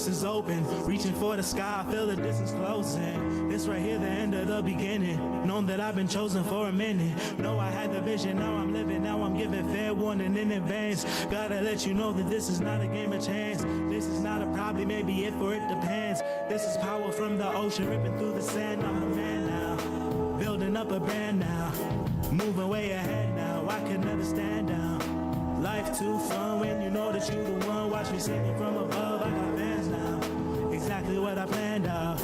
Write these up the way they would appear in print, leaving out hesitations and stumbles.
universe is open, reaching for the sky, I feel the distance closing. This right here, the end of the beginning. Known that I've been chosen for a minute. Know I had the vision, now I'm living, now I'm giving fair warning in advance. Gotta let you know that this is not a game of chance. This is not a probably, maybe if or it depends. This is power from the ocean, ripping through the sand. I'm a man now, building up a brand now. Moving way ahead now, I could never stand down. Life too fun when you know that you the one. Watch me singing from above, I got fans now. Exactly what I planned out.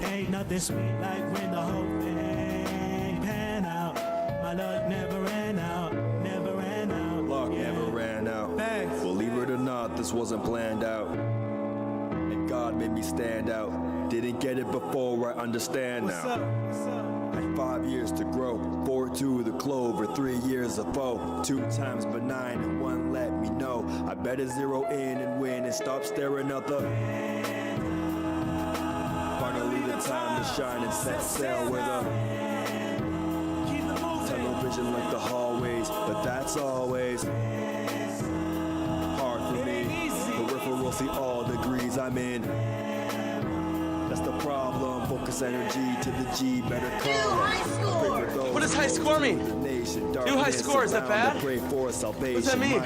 Ain't nothing sweet like when the whole thing pan out. My luck never ran out, never ran out. Luck never ran out. Thanks. Believe it or not, this wasn't planned out. And God made me stand out. Didn't get it before, I understand now. What's up? What's up? Had 5 years to grow, 4 to the clover, 3 years of foe, 2 times benign and 1 let me know. I better zero in and win and stop staring out the. Finally the time to shine and set sail with a television like the hallways, but that's always hard for me. Peripheral see all degrees I'm in. That's the problem. Focus energy to the G. Better call. What does high score mean? New high score, is that bad? Pray for salvation. What's that mean?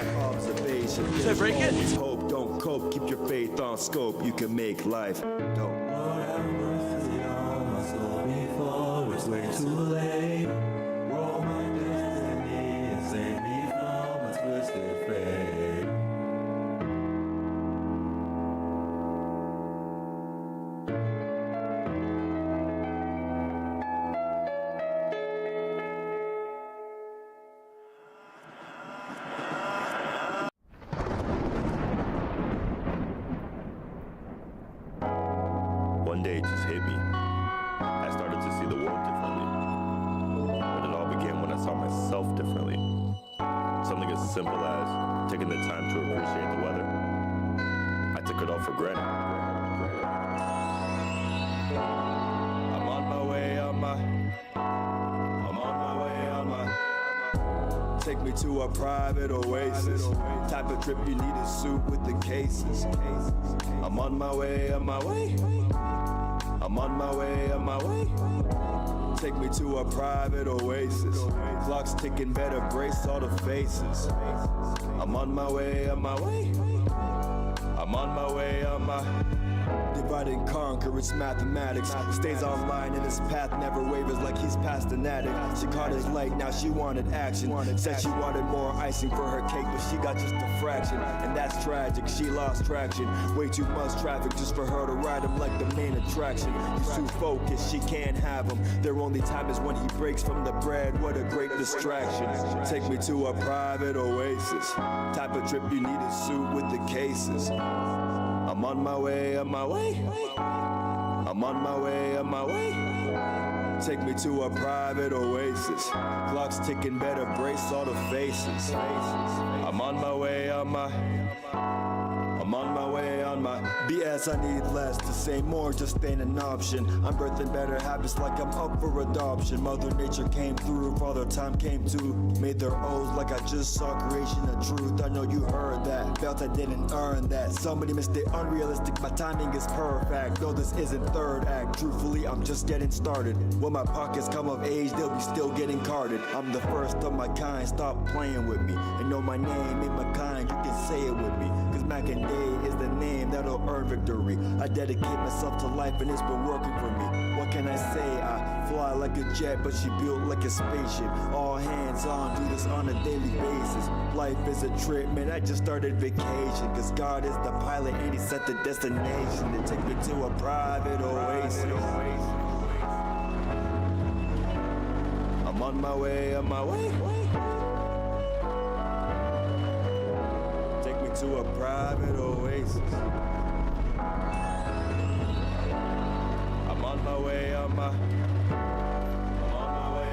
Should I break it? Always hope, don't cope. Keep your faith on scope. You can make life dope. Lord have mercy on my soul before it's way too late. Roll my destiny and save me from a twisted fate. One day it just hit me. I started to see the world differently. But it all began when I saw myself differently. Something as simple as taking the time to appreciate the weather. I took it all for granted. I'm on my way, I'm on my way, take me to a private oasis. Type of trip you need a suit with the cases. I'm on my way, I'm on my way. Take me to a private oasis. Clock's ticking, better brace all the faces. I'm on my way, I'm on my way. Divide and conquer, it's mathematics. Stays online and his path never wavers like he's past an addict. She caught his light, now she wanted action. Said she wanted more icing for her cake, but she got just a fraction. And that's tragic, she lost traction. Way too much traffic just for her to ride him like the main attraction. He's too focused, she can't have him. Their only time is when he breaks from the bread, what a great distraction. Take me to a private oasis. Type of trip you need a suit with the cases. I'm on my way, I'm on my way. Take me to a private oasis. Clock's ticking, better brace all the faces. I'm on my way, I'm on my way, on my BS. I need less to say more, just ain't an option. I'm birthing better habits like I'm up for adoption. Mother Nature came through, Father Time came too. Made their O's like I just saw creation of truth. I know you heard that, felt I didn't earn that. Somebody missed it, unrealistic, my timing is perfect. Though this isn't third act, truthfully I'm just getting started. When my pockets come of age, they'll be still getting carded. I'm the first of my kind, stop playing with me. And know my name ain't my kind, you can say it with me. Cause Mac and Day is the name that'll earn victory. I dedicate myself to life and it's been working for me. What can I say? I fly like a jet, but she built like a spaceship. All hands on, do this on a daily basis. Life is a trip, man, I just started vacation. Cause God is the pilot and he set the destination to take me to a private oasis. I'm on my way, on my way. Take me to a private oasis. I'm on my way, I'm on my way,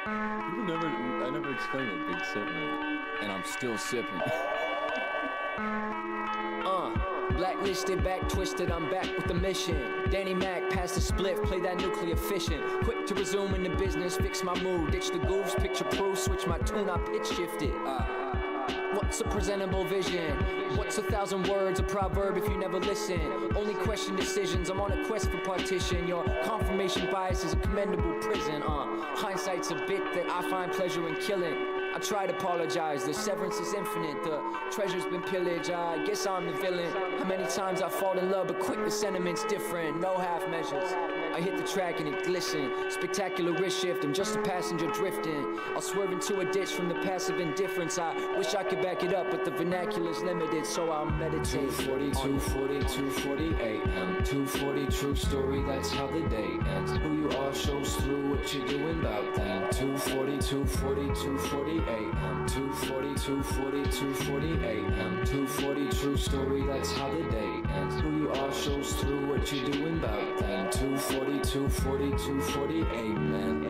You can I never explained what big sip meant. And I'm still sipping. Blacklisted, back twisted, I'm back with the mission. Danny Mac, pass the spliff, play that nuclear fission. Quick to resume in the business, fix my mood, ditch the goofs, picture proof, switch my tune, I pitch shifted. What's a presentable vision? What's 1,000 words, a proverb if you never listen? Only question decisions, I'm on a quest for partition. Your confirmation bias is a commendable prison. Hindsight's a bit that I find pleasure in killing. I try to apologize, the severance is infinite, the treasure's been pillaged, I guess I'm the villain. How many times I fall in love, but quick the sentiment's different, no half measures. I hit the track and it glisten, spectacular wrist shift, I'm just a passenger drifting. I'll swerve into a ditch from the passive indifference, I wish I could back it up, but the vernacular's limited, so I'll meditate. 240, 240, 240 a.m. 240, true story, that's how the day ends. Who you are shows through what you're doing about then. 240, 240, 240 a.m. 240, 240, 240 a.m. 240, true story, that's how the day ends. Who you are shows through what you're doing about then. 240, 240, 240, amen.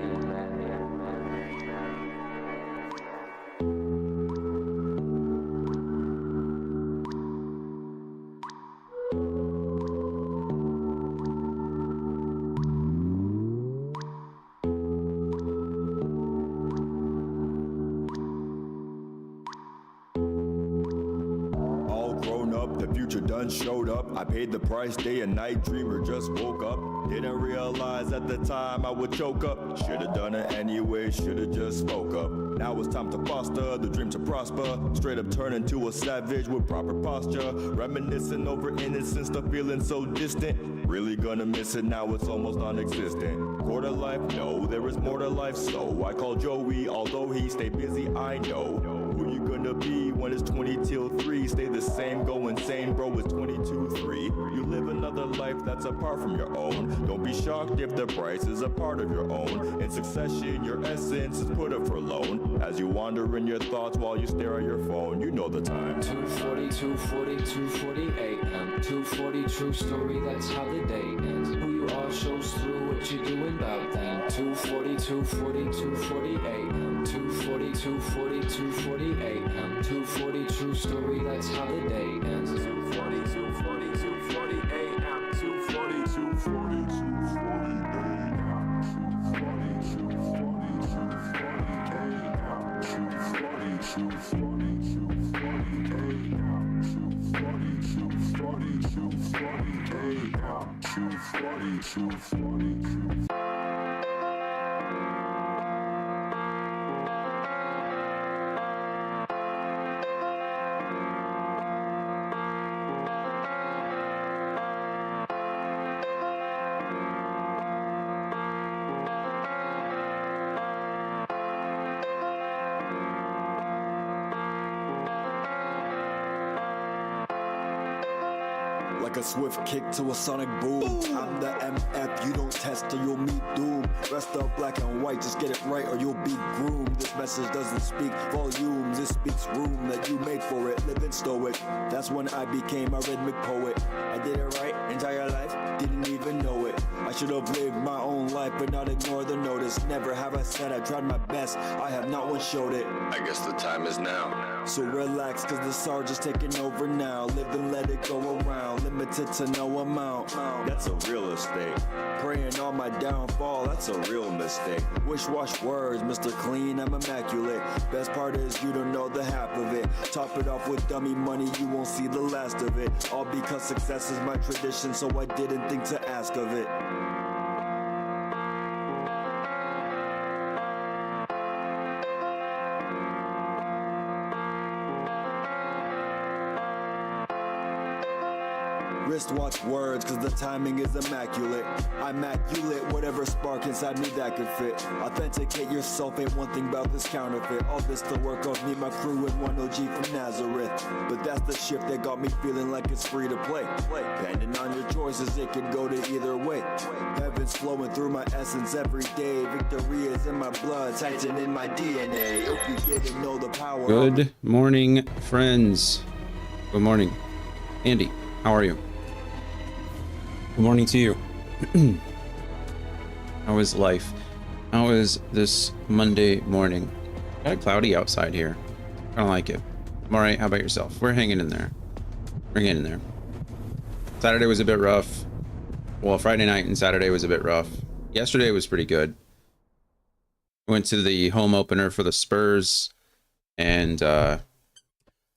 Showed up, I paid the price, day and night, dreamer just woke up. Didn't realize at the time I would choke up. Should've done it anyway, should've just spoke up. Now it's time to foster the dream to prosper. Straight up turn into a savage with proper posture. Reminiscing over innocence, the feeling so distant. Really gonna miss it, now it's almost non-existent. Quarter life, no, there is more to life, so I call Joey, although he stay busy, I know. Who you gonna be when it's 20 till 3? Stay the same, go insane, bro, it's 22-3. You live another life that's apart from your own. Don't be shocked if the price is a part of your own. In succession, your essence is put up for loan. As you wander in your thoughts while you stare at your phone, you know the time. 240, 240, 240 a.m. 240, true story, that's how the day ends. Who you are shows through what you're doing about then. 240, 240, 240 a.m. 240, 240, 240 a.m. 240, true story, that's how the day ends. 240, 240, 240 a.m. 240, 240, 240 a.m. 240, 240, 240 a.m. 240, 240, 240 a.m. 240, 240, 240 a.m. 240, 240, 240. Like a swift kick to a sonic boom. I'm the MF, you don't test or you'll meet doom. Rest up black and white, just get it right or you'll be groomed. This message doesn't speak volumes, it speaks room that you made for it. Live and stoic, that's when I became a rhythmic poet. I did it right, entire life, didn't even know it. I should have lived my own life but not ignore the notice. Never have I said I tried my best, I have not once showed it. I guess the time is now. So relax, cause the sergeant's taking over now. Live and let it go around, limited to no amount. That's a real estate. Praying on my downfall, that's a real mistake. Wish-wash words, Mr. Clean, I'm immaculate. Best part is you don't know the half of it. Top it off with dummy money, you won't see the last of it. All because success is my tradition, so I didn't think to ask of it. Wristwatch words, cause the timing is immaculate. I'm immaculate, whatever spark inside me that could fit. Authenticate yourself, ain't one thing about this counterfeit. All this to work off me, my crew, and one OG from Nazareth. But that's the shift that got me feeling like it's free to play. Depending on your choices, it could go to either way. Heaven's flowing through my essence every day. Victory is in my blood, Titan in my DNA. If you didn't know the power. Good morning, friends. Good morning. Andy, how are you? Good morning to you. How is life? How is this Monday morning? Kind of cloudy outside here. I don't like it. I'm all right. How about yourself? We're hanging in there. We're hanging in there. Saturday was a bit rough. Well, Friday night and Saturday was a bit rough. Yesterday was pretty good. Went to the home opener for the Spurs, and the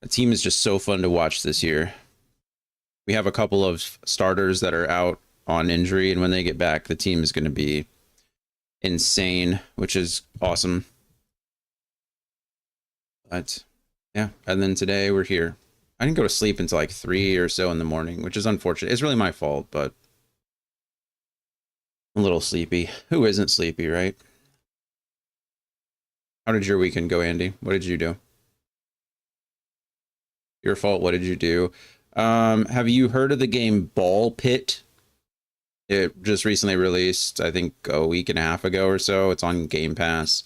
team is just so fun to watch this year. We have a couple of starters that are out on injury, and when they get back, the team is going to be insane, which is awesome. But yeah, and then today we're here. I didn't go to sleep until like 3 or so in the morning, which is unfortunate. It's really my fault, but I'm a little sleepy. Who isn't sleepy, right? How did your weekend go, Andy? What did you do? Your fault. What did you do? Have you heard of the game Ball Pit? It just recently released, I think a week and a half ago or so. It's on Game Pass.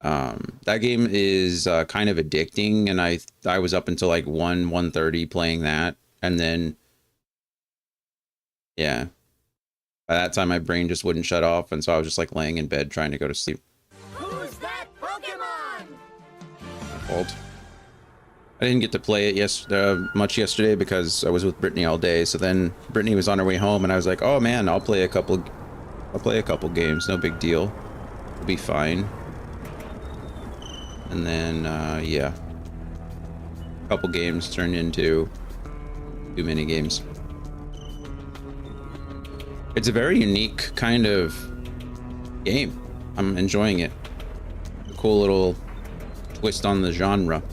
That game is kind of addicting, and I was up until like 1:30 playing that, and then yeah, by that time my brain just wouldn't shut off, and so I was just like laying in bed trying to go to sleep. Who's that Pokemon? My fault. I didn't get to play it much yesterday because I was with Brittany all day. So then Brittany was on her way home, and I was like, "Oh man, I'll play a couple games. No big deal. It'll be fine." And then yeah, a couple games turned into too many games. It's a very unique kind of game. I'm enjoying it. A cool little twist on the genre.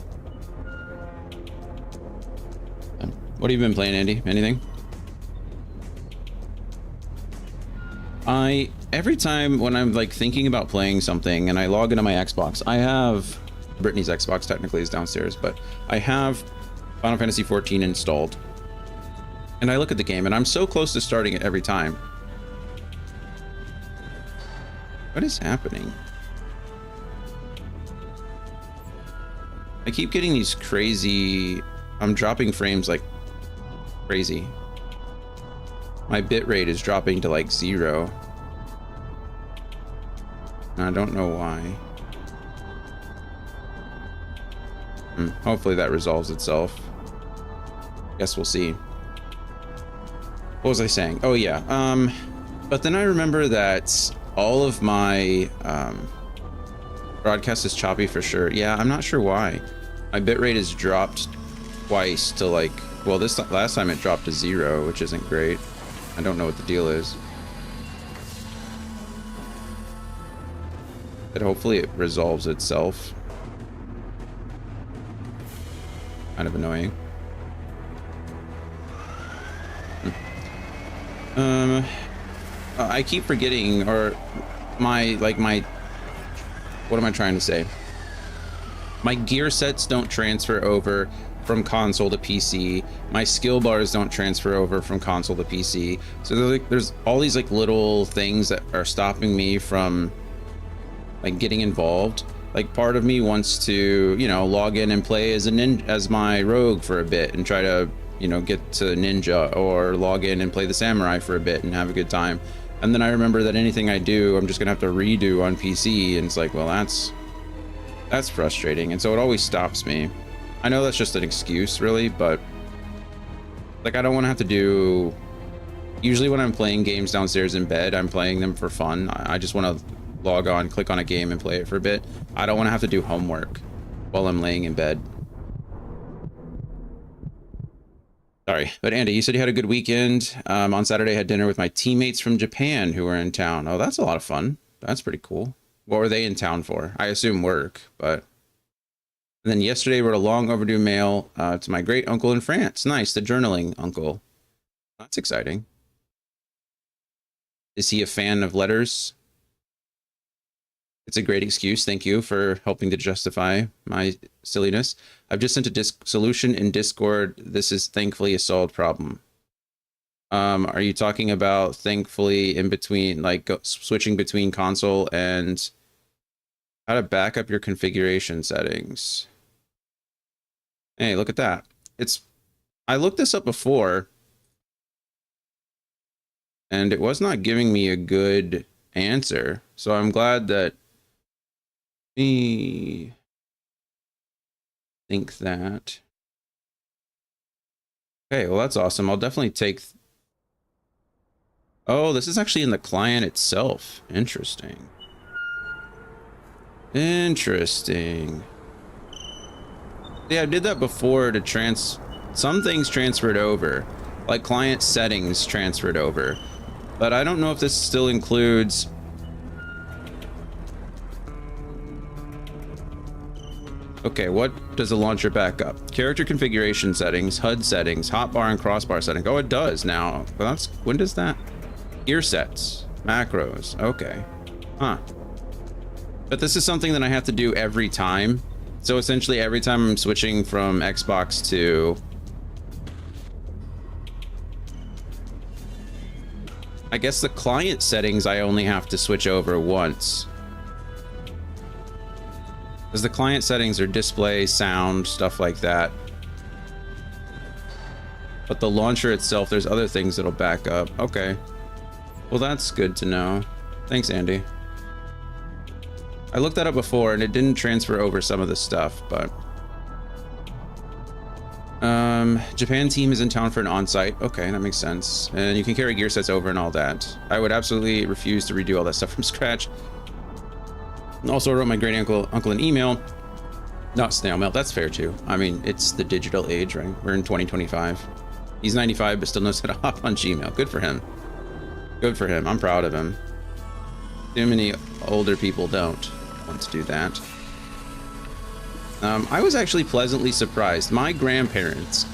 What have you been playing, Andy? Anything? Every time when I'm like thinking about playing something and I log into my Xbox, I have Brittany's Xbox technically is downstairs, but I have Final Fantasy XIV installed. And I look at the game and I'm so close to starting it every time. What is happening? I keep getting these crazy... I'm dropping frames like crazy. My bitrate is dropping to like 0. And I don't know why. Hopefully that resolves itself. Guess we'll see. What was I saying? Oh yeah. But then I remember that all of my broadcast is choppy for sure. Yeah, I'm not sure why. My bitrate has dropped twice to like, well, this last time it dropped to 0, which isn't great. I don't know what the deal is. But hopefully it resolves itself. Kind of annoying. I keep forgetting, or my what am I trying to say? My gear sets don't transfer over from console to PC. My skill bars don't transfer over from console to PC. So there's all these like little things that are stopping me from like getting involved. Like part of me wants to, you know, log in and play as my rogue for a bit and try to, you know, get to ninja, or log in and play the samurai for a bit and have a good time. And then I remember that anything I do, I'm just gonna have to redo on PC, and it's like, well, that's frustrating, and so it always stops me. I know that's just an excuse, really, but like I don't want to have to do. Usually when I'm playing games downstairs in bed, I'm playing them for fun. I just want to log on, click on a game, and play it for a bit. I don't want to have to do homework while I'm laying in bed. Sorry, but Andy, you said you had a good weekend. On Saturday, I had dinner with my teammates from Japan who were in town. Oh, that's a lot of fun. That's pretty cool. What were they in town for? I assume work, but... And then yesterday, wrote a long overdue mail to my great uncle in France. Nice, the journaling uncle. That's exciting. Is he a fan of letters? It's a great excuse. Thank you for helping to justify my silliness. I've just sent a solution in Discord. This is thankfully a solved problem. Are you talking about thankfully in between, like switching between console and how to back up your configuration settings? Hey, look at that. I looked this up before and it was not giving me a good answer. So I'm glad that think that. Okay, well, that's awesome. I'll definitely take... Oh, this is actually in the client itself. Interesting. Interesting. Yeah, I did that before to some things transferred over, like client settings transferred over, but I don't know if this still includes. Okay, what does the launcher back up? Character configuration settings, HUD settings, hotbar and crossbar settings. Oh, it does now. But that's, when does that? Gear sets, macros. Okay, huh. But this is something that I have to do every time. So essentially every time I'm switching from Xbox to... I guess the client settings I only have to switch over once. Because the client settings are display, sound, stuff like that. But the launcher itself, there's other things that'll back up. Okay. Well, that's good to know. Thanks, Andy. I looked that up before and it didn't transfer over some of the stuff, but Japan team is in town for an on-site. Okay, that makes sense. And you can carry gear sets over and all that. I would absolutely refuse to redo all that stuff from scratch. Also, I wrote my great uncle an email, not snail mail. That's fair too. I mean, it's the digital age, right? We're in 2025. He's 95 but still knows how to hop on Gmail. Good for him. Good for him. I'm proud of him. Too many older people don't want to do that. I was actually pleasantly surprised. My grandparents,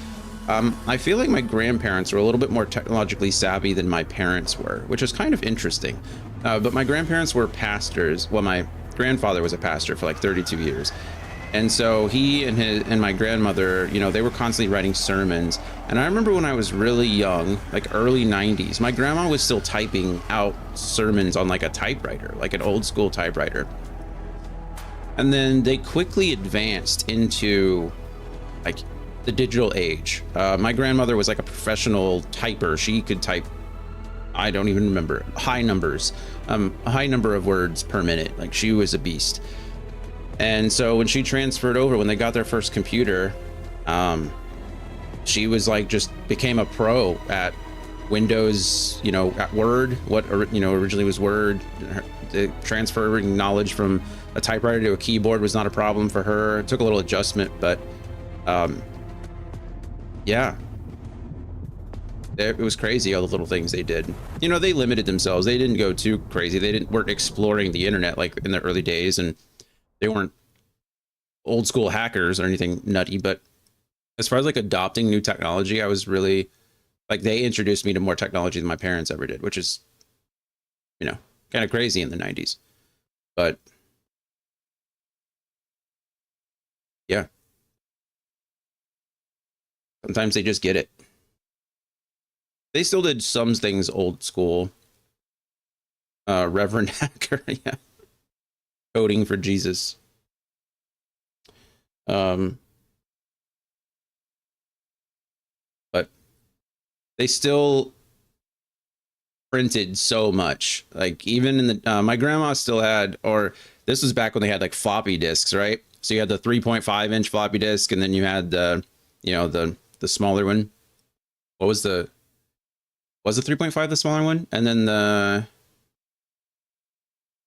I feel like my grandparents were a little bit more technologically savvy than my parents were, which is kind of interesting. But my grandparents were pastors. Well, my grandfather was a pastor for like 32 years. And so he and my grandmother, you know, they were constantly writing sermons. And I remember when I was really young, like early 90s, my grandma was still typing out sermons on like a typewriter, like an old school typewriter. And then they quickly advanced into like the digital age. My grandmother was like a professional typer. She could type, I don't even remember, high numbers, a high number of words per minute. Like she was a beast. And so when she transferred over, when they got their first computer, she was like, just became a pro at Windows, you know, at Word, what, you know, originally was Word. Transferring knowledge from a typewriter to a keyboard was not a problem for her. It took a little adjustment, but yeah, it was crazy all the little things they did. You know, they limited themselves. They didn't go too crazy. They weren't exploring the internet like in the early days, and they weren't old school hackers or anything nutty. But as far as like adopting new technology, I was really like, they introduced me to more technology than my parents ever did, which is, you know, kind of crazy in the 90s. But yeah, sometimes they just get it. They still did some things old school. Reverend hacker, yeah. Coding for Jesus. But they still printed so much. Like even in the my grandma still had, or this was back when they had like floppy disks, right? So you had the 3.5 inch floppy disk, and then you had the, you know, the smaller one. What was the 3.5 the smaller one? And then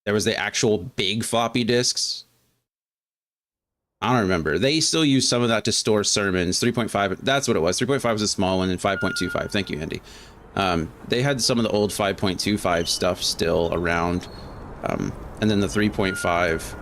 there was the actual big floppy disks. I don't remember. They still use some of that to store sermons. 3.5, that's what it was. 3.5 was a small one, and 5.25. Thank you, Andy. They had some of the old 5.25 stuff still around. And then the 3.5,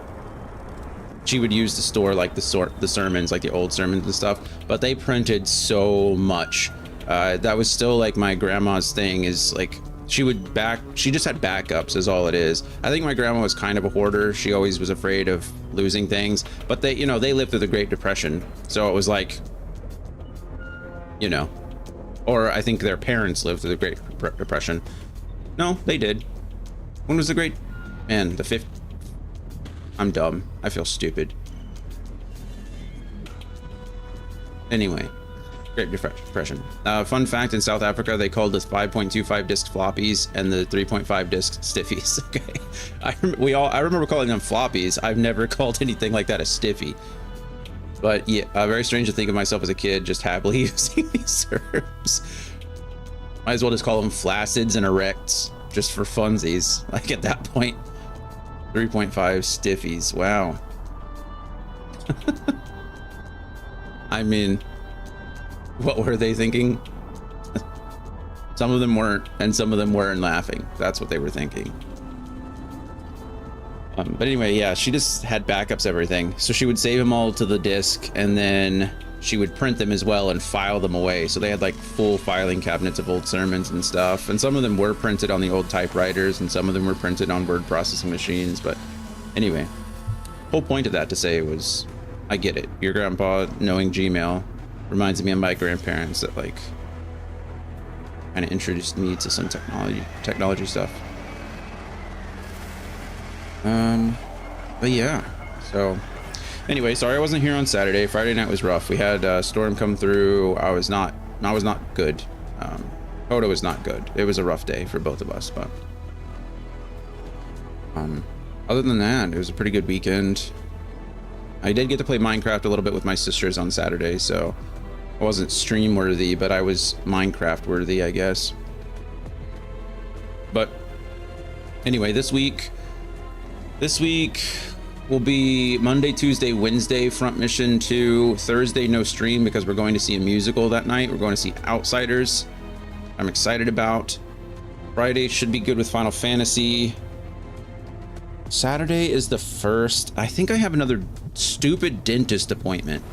she would use to store like the sermons, like the old sermons and stuff. But they printed so much. That was still like my grandma's thing, is like she just had backups is all it is. I think my grandma was kind of a hoarder. She always was afraid of losing things, but they, you know, they lived through the Great Depression. So it was like, you know, or I think their parents lived through the Great Depression. No, they did. When was the Great, man, the fifth? I'm dumb. I feel stupid. Anyway. Great Depression. Fun fact, in South Africa, they called the 5.25 disc floppies and the 3.5 disc stiffies. Okay, I remember calling them floppies. I've never called anything like that a stiffy. But yeah, very strange to think of myself as a kid just happily using these herbs. Might as well just call them flacids and erects just for funsies. Like at that point, 3.5 stiffies. Wow. I mean, what were they thinking? Some of them weren't, and some of them weren't laughing. That's what they were thinking. But anyway, yeah, she just had backups everything. So she would save them all to the disk, and then she would print them as well and file them away. So they had like full filing cabinets of old sermons and stuff. And some of them were printed on the old typewriters, and some of them were printed on word processing machines. But anyway, whole point of that to say was, I get it. Your grandpa knowing Gmail reminds me of my grandparents that like kind of introduced me to some technology stuff. But yeah, so anyway, sorry I wasn't here on Saturday. Friday night was rough. We had a storm come through. I was not good. Kodo was not good. It was a rough day for both of us, but other than that, it was a pretty good weekend. I did get to play Minecraft a little bit with my sisters on Saturday, so I wasn't stream worthy, but I was Minecraft worthy, I guess. But anyway, this week will be Monday, Tuesday, Wednesday front mission 2, Thursday no stream because we're going to see a musical that night. We're going to see Outsiders. I'm excited about. Friday should be good with Final Fantasy. Saturday is the first. I think I have another stupid dentist appointment,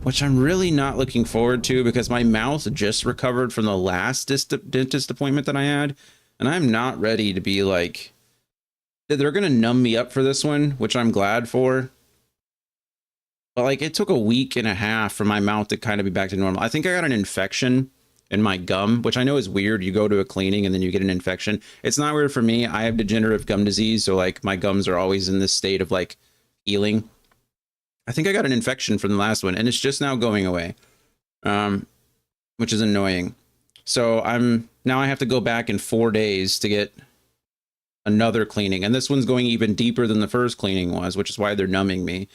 which I'm really not looking forward to because my mouth just recovered from the last dentist appointment that I had, and I'm not ready to be like, they're gonna numb me up for this one, which I'm glad for. But like, it took a week and a half for my mouth to kind of be back to normal. I think I got an infection in my gum, which I know is weird. You go to a cleaning and then you get an infection. It's not weird for me. I have degenerative gum disease, so like my gums are always in this state of like healing. I think I got an infection from the last one, and it's just now going away, which is annoying. So now I have to go back in 4 days to get another cleaning, and this one's going even deeper than the first cleaning was, which is why they're numbing me.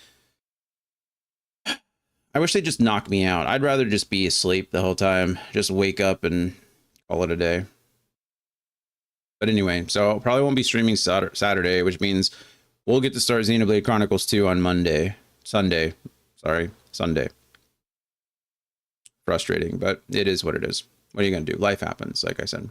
I wish they'd just knock me out. I'd rather just be asleep the whole time, just wake up and call it a day. But anyway, so probably won't be streaming Saturday, which means we'll get to start Xenoblade Chronicles 2 on Sunday. Frustrating, but it is what it is. What are you gonna do? Life happens, like I said.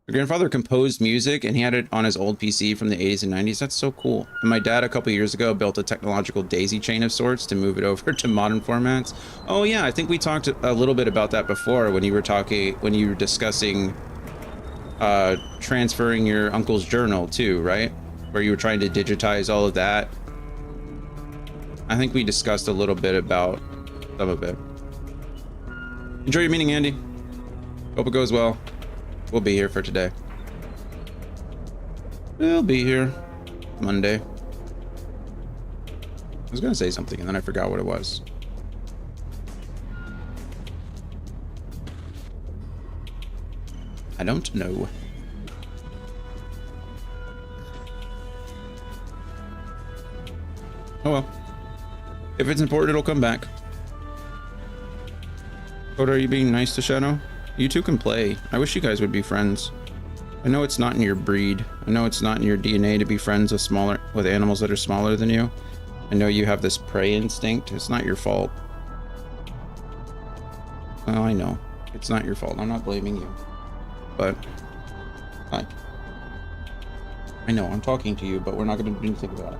My grandfather composed music and he had it on his old PC from the 80s and 90s. That's so cool. And my dad a couple years ago built a technological daisy chain of sorts to move it over to modern formats. Oh yeah, I think we talked a little bit about that before when you were discussing transferring your uncle's journal too, right? Where you were trying to digitize all of that. I think we discussed a little bit about some of it. Enjoy your meeting, Andy. Hope it goes well. We'll be here for today. We'll be here Monday. I was gonna say something and then I forgot what it was. I don't know. Oh well. If it's important, it'll come back. Coda, are you being nice to Shadow? You two can play. I wish you guys would be friends. I know it's not in your breed. I know it's not in your DNA to be friends with animals that are smaller than you. I know you have this prey instinct. It's not your fault. Well, I know. It's not your fault. I'm not blaming you. But I know I'm talking to you, but we're not going to do anything about it.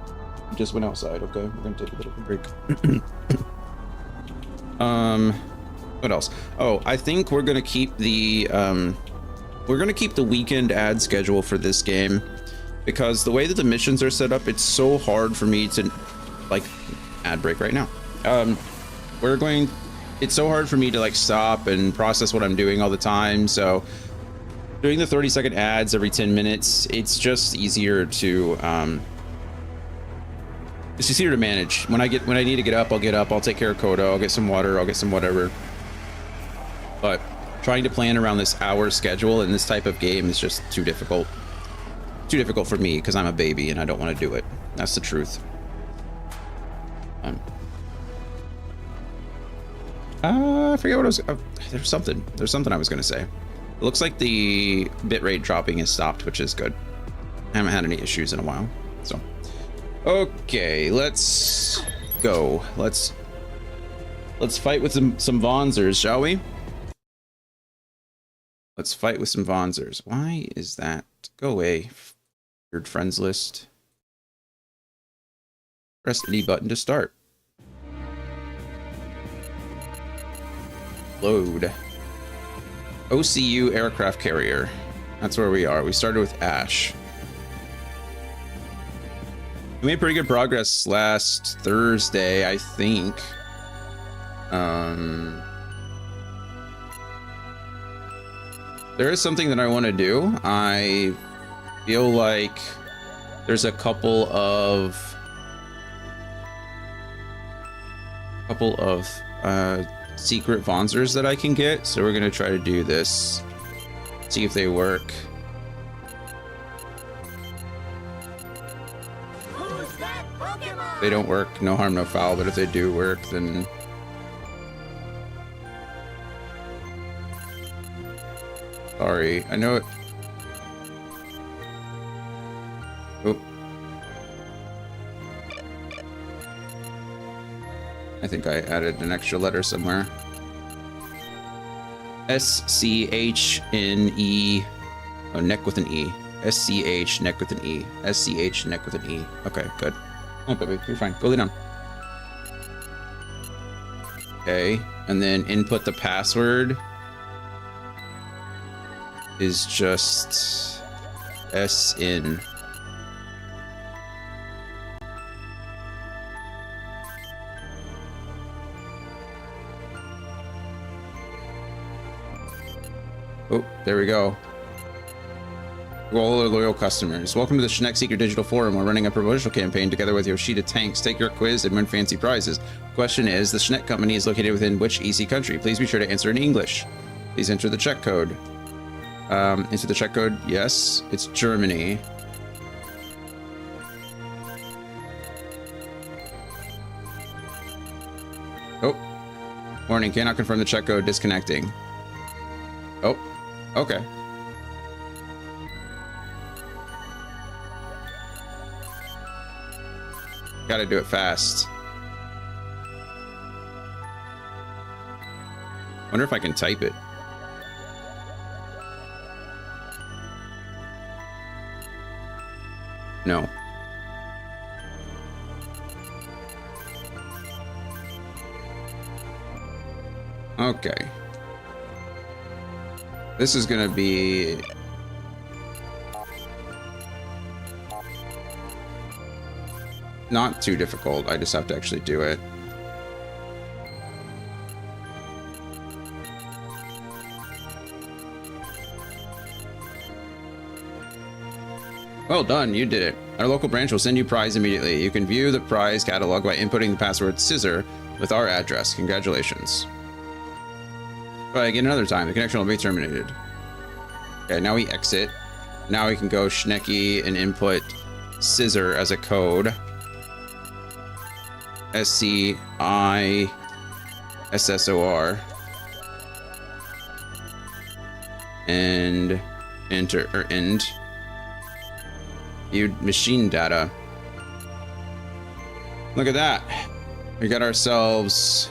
We just went outside, okay? We're going to take a bit of a break. What else? Oh, I think we're gonna keep the weekend ad schedule for this game because the way that the missions are set up, it's so hard for me to like ad break right now. It's so hard for me to like stop and process what I'm doing all the time. So doing the 30-second ads every 10 minutes, it's just easier to it's easier to manage. When I need to get up, I'll get up, I'll take care of Kodo, I'll get some water, I'll get some whatever. But trying to plan around this hour schedule in this type of game is just too difficult. Too difficult for me because I'm a baby and I don't want to do it. That's the truth. I forget what I was. There's something I was gonna say. It looks like the bitrate dropping is stopped, which is good. I haven't had any issues in a while. So, okay, let's go. Let's fight with some Vonzers, shall we? Let's fight with some Vonzers. Why is that? Go away. Weird friends list. Press any button to start. Load. OCU aircraft carrier. That's where we are. We started with Ash. We made pretty good progress last Thursday, I think. There is something that I want to do. I feel like there's a couple of secret Vonzers that I can get, so we're gonna try to do this, see if they work. Who's that Pokemon? If they don't work, no harm, no foul, but if they do work, then sorry, I know it. Oh. I think I added an extra letter somewhere. S-C-H-N-E. Oh, neck with an E. S-C-H, neck with an E. S-C-H, neck with an E. Okay, good. Oh, baby, you're fine. Go lay down. Okay, and then input the password is just S-in. Oh, there we go. To all our loyal customers, welcome to the Schneck Secret Digital Forum. We're running a promotional campaign together with Yoshida Tanks. Take your quiz and win fancy prizes. Question is, the Schneck company is located within which EC country? Please be sure to answer in English. Please enter the check code. Enter the check code. Yes, it's Germany. Oh, warning, cannot confirm the check code, disconnecting. Oh, okay. Gotta do it fast. Wonder if I can type it. No. Okay. This is gonna be not too difficult. I just have to actually do it. Well done, you did it. Our local branch will send you prize immediately. You can view the prize catalog by inputting the password scissor with our address. Congratulations. Try again another time. The connection will be terminated. Okay, now we exit. Now we can go Schnecky and input scissor as a code. S-C-I-S-S-O-R. And enter, or end. Viewed machine data. Look at that. We got ourselves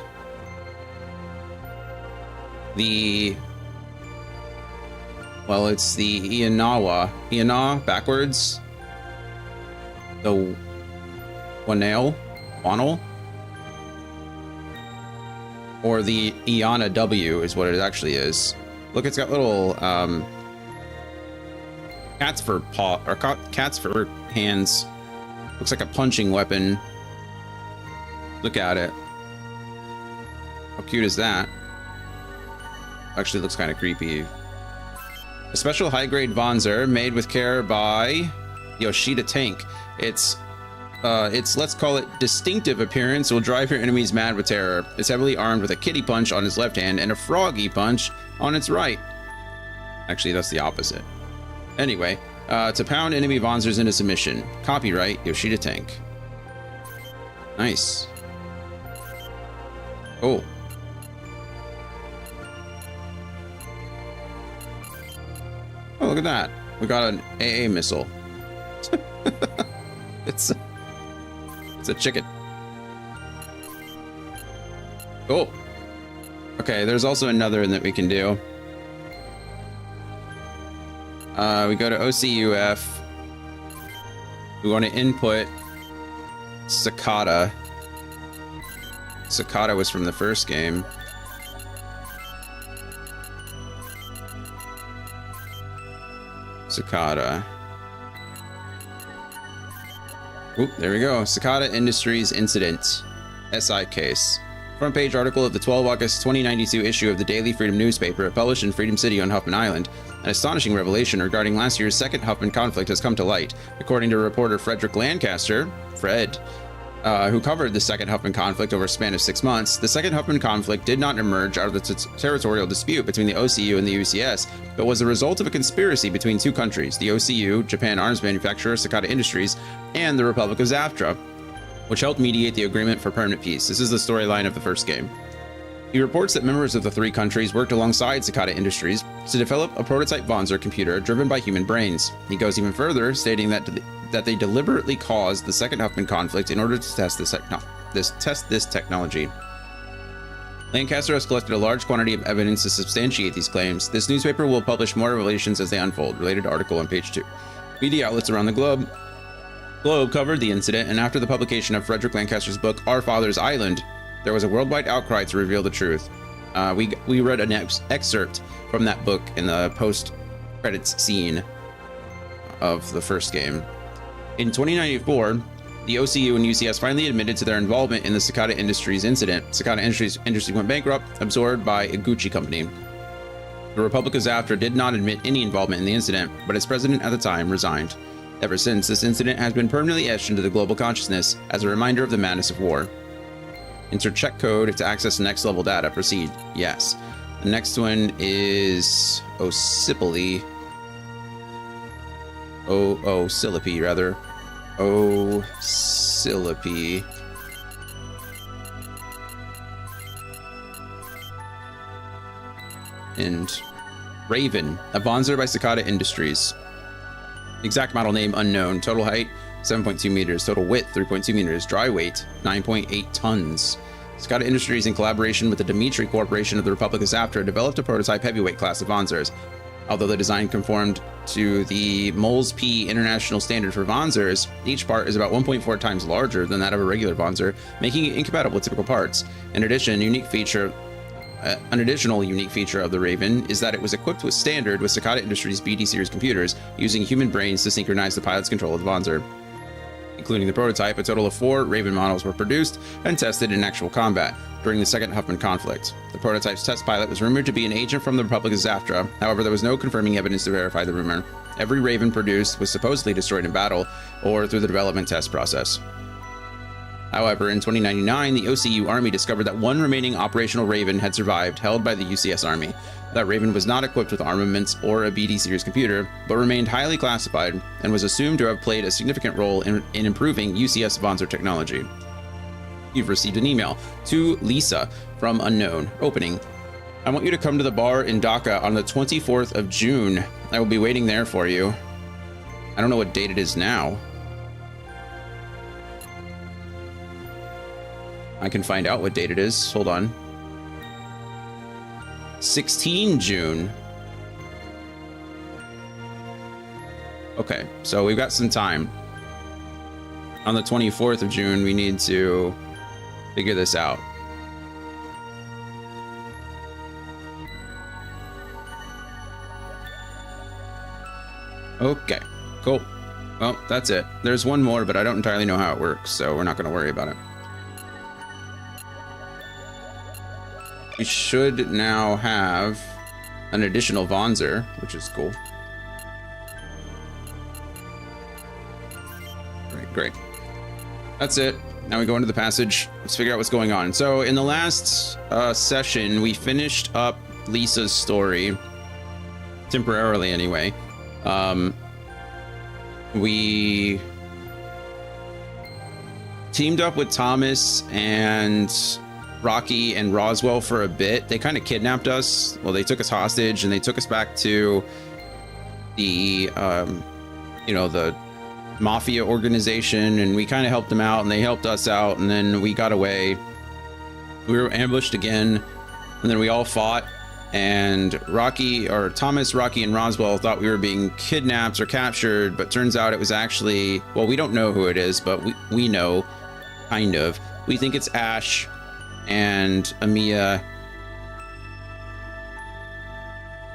the, well, it's the Iana backwards. The Wanel, or the Iana W is what it actually is. Look, it's got little cats for paw, or cats for hands. Looks like a punching weapon. Look at it. How cute is that? Actually looks kind of creepy. A special high-grade Vonzer made with care by Yoshida Tank. Its let's call it distinctive appearance will drive your enemies mad with terror. It's heavily armed with a kitty punch on its left hand and a froggy punch on its right. Actually, that's the opposite. Anyway, to pound enemy Vonzers into submission. Copyright Yoshida Tank. Nice. Oh. Oh, look at that. We got an AA missile. It's a chicken. Oh. Okay, there's also another that we can do. We go to OCUF. We want to input Cicada. Cicada was from the first game. Cicada. Oop, there we go. Cicada Industries Incident. SI case. Front page article of the 12 August 2092 issue of the Daily Freedom newspaper, published in Freedom City on Huffman Island. An astonishing revelation regarding last year's second Huffman conflict has come to light. According to reporter Frederick Lancaster, Fred, who covered the second Huffman conflict over a span of 6 months, the second Huffman conflict did not emerge out of the territorial dispute between the OCU and the UCS, but was the result of a conspiracy between two countries, the OCU, Japan arms manufacturer Cicada Industries, and the Republic of Zaftra, which helped mediate the agreement for permanent peace. This is the storyline of the first game. He reports that members of the three countries worked alongside Cicada Industries to develop a prototype Vonzer computer driven by human brains. He goes even further, stating that they deliberately caused the second Huffman conflict in order to test this technology. Lancaster has collected a large quantity of evidence to substantiate these claims. This newspaper will publish more revelations as they unfold. Related article on page 2. Media outlets around the globe covered the incident, and after the publication of Frederick Lancaster's book, Our Father's Island, there was a worldwide outcry to reveal the truth. We read an excerpt from that book in the post-credits scene of the first game. In 2094, the OCU and UCS finally admitted to their involvement in the Cicada Industries incident. Cicada Industries went bankrupt, absorbed by a Gucci company. The Republic of Zaftra did not admit any involvement in the incident, but its president at the time resigned. Ever since, this incident has been permanently etched into the global consciousness as a reminder of the madness of war. Enter check code to access next level data. Proceed. Yes. The next one is Ossipoli. Ossilipi, rather. Ossilipi. And Raven, a Vonzer by Cicada Industries. Exact model name unknown. Total height 7.2 meters. Total width 3.2 meters. Dry weight 9.8 tons. Cicada Industries, in collaboration with the Dimitri Corporation of the Republic of Zaftra, developed a prototype heavyweight class of Vonzers. Although the design conformed to the Mols P international standard for Vonzers, each part is about 1.4 times larger than that of a regular Vonzer, making it incompatible with typical parts. In addition, an additional unique feature of the Raven is that it was equipped with standard with Cicada Industries BD series computers, using human brains to synchronize the pilot's control of the Vonzer. Including the prototype, a total of 4 Raven models were produced and tested in actual combat during the second Huffman conflict. The prototype's test pilot was rumored to be an agent from the Republic of Zaftra. However, there was no confirming evidence to verify the rumor. Every Raven produced was supposedly destroyed in battle or through the development test process. However, in 2099, the OCU Army discovered that one remaining operational Raven had survived, held by the UCS Army. That Raven was not equipped with armaments or a BD series computer, but remained highly classified and was assumed to have played a significant role in improving UCS Vonzer technology. You've received an email to Lisa from Unknown. Opening. I want you to come to the bar in Dhaka on the 24th of June. I will be waiting there for you. I don't know what date it is now. I can find out what date it is. Hold on. 16 June. Okay, so we've got some time. On the 24th of June, we need to figure this out. Okay, cool. Well, that's it. There's one more, but I don't entirely know how it works, so we're not going to worry about it. We should now have an additional Vonzer, which is cool. Right, great. That's it. Now we go into the passage. Let's figure out what's going on. So in the last session, we finished up Lisa's story, temporarily anyway. We teamed up with Thomas and Rocky and Roswell for a bit. They kind of kidnapped us. Well, they took us hostage and they took us back to the, you know, the mafia organization, and we kind of helped them out and they helped us out, and then we got away. We were ambushed again, and then we all fought, and Thomas, Rocky, and Roswell thought we were being kidnapped or captured, but turns out it was actually, well, we don't know who it is, but we know, kind of. We think it's Ash and Amiya.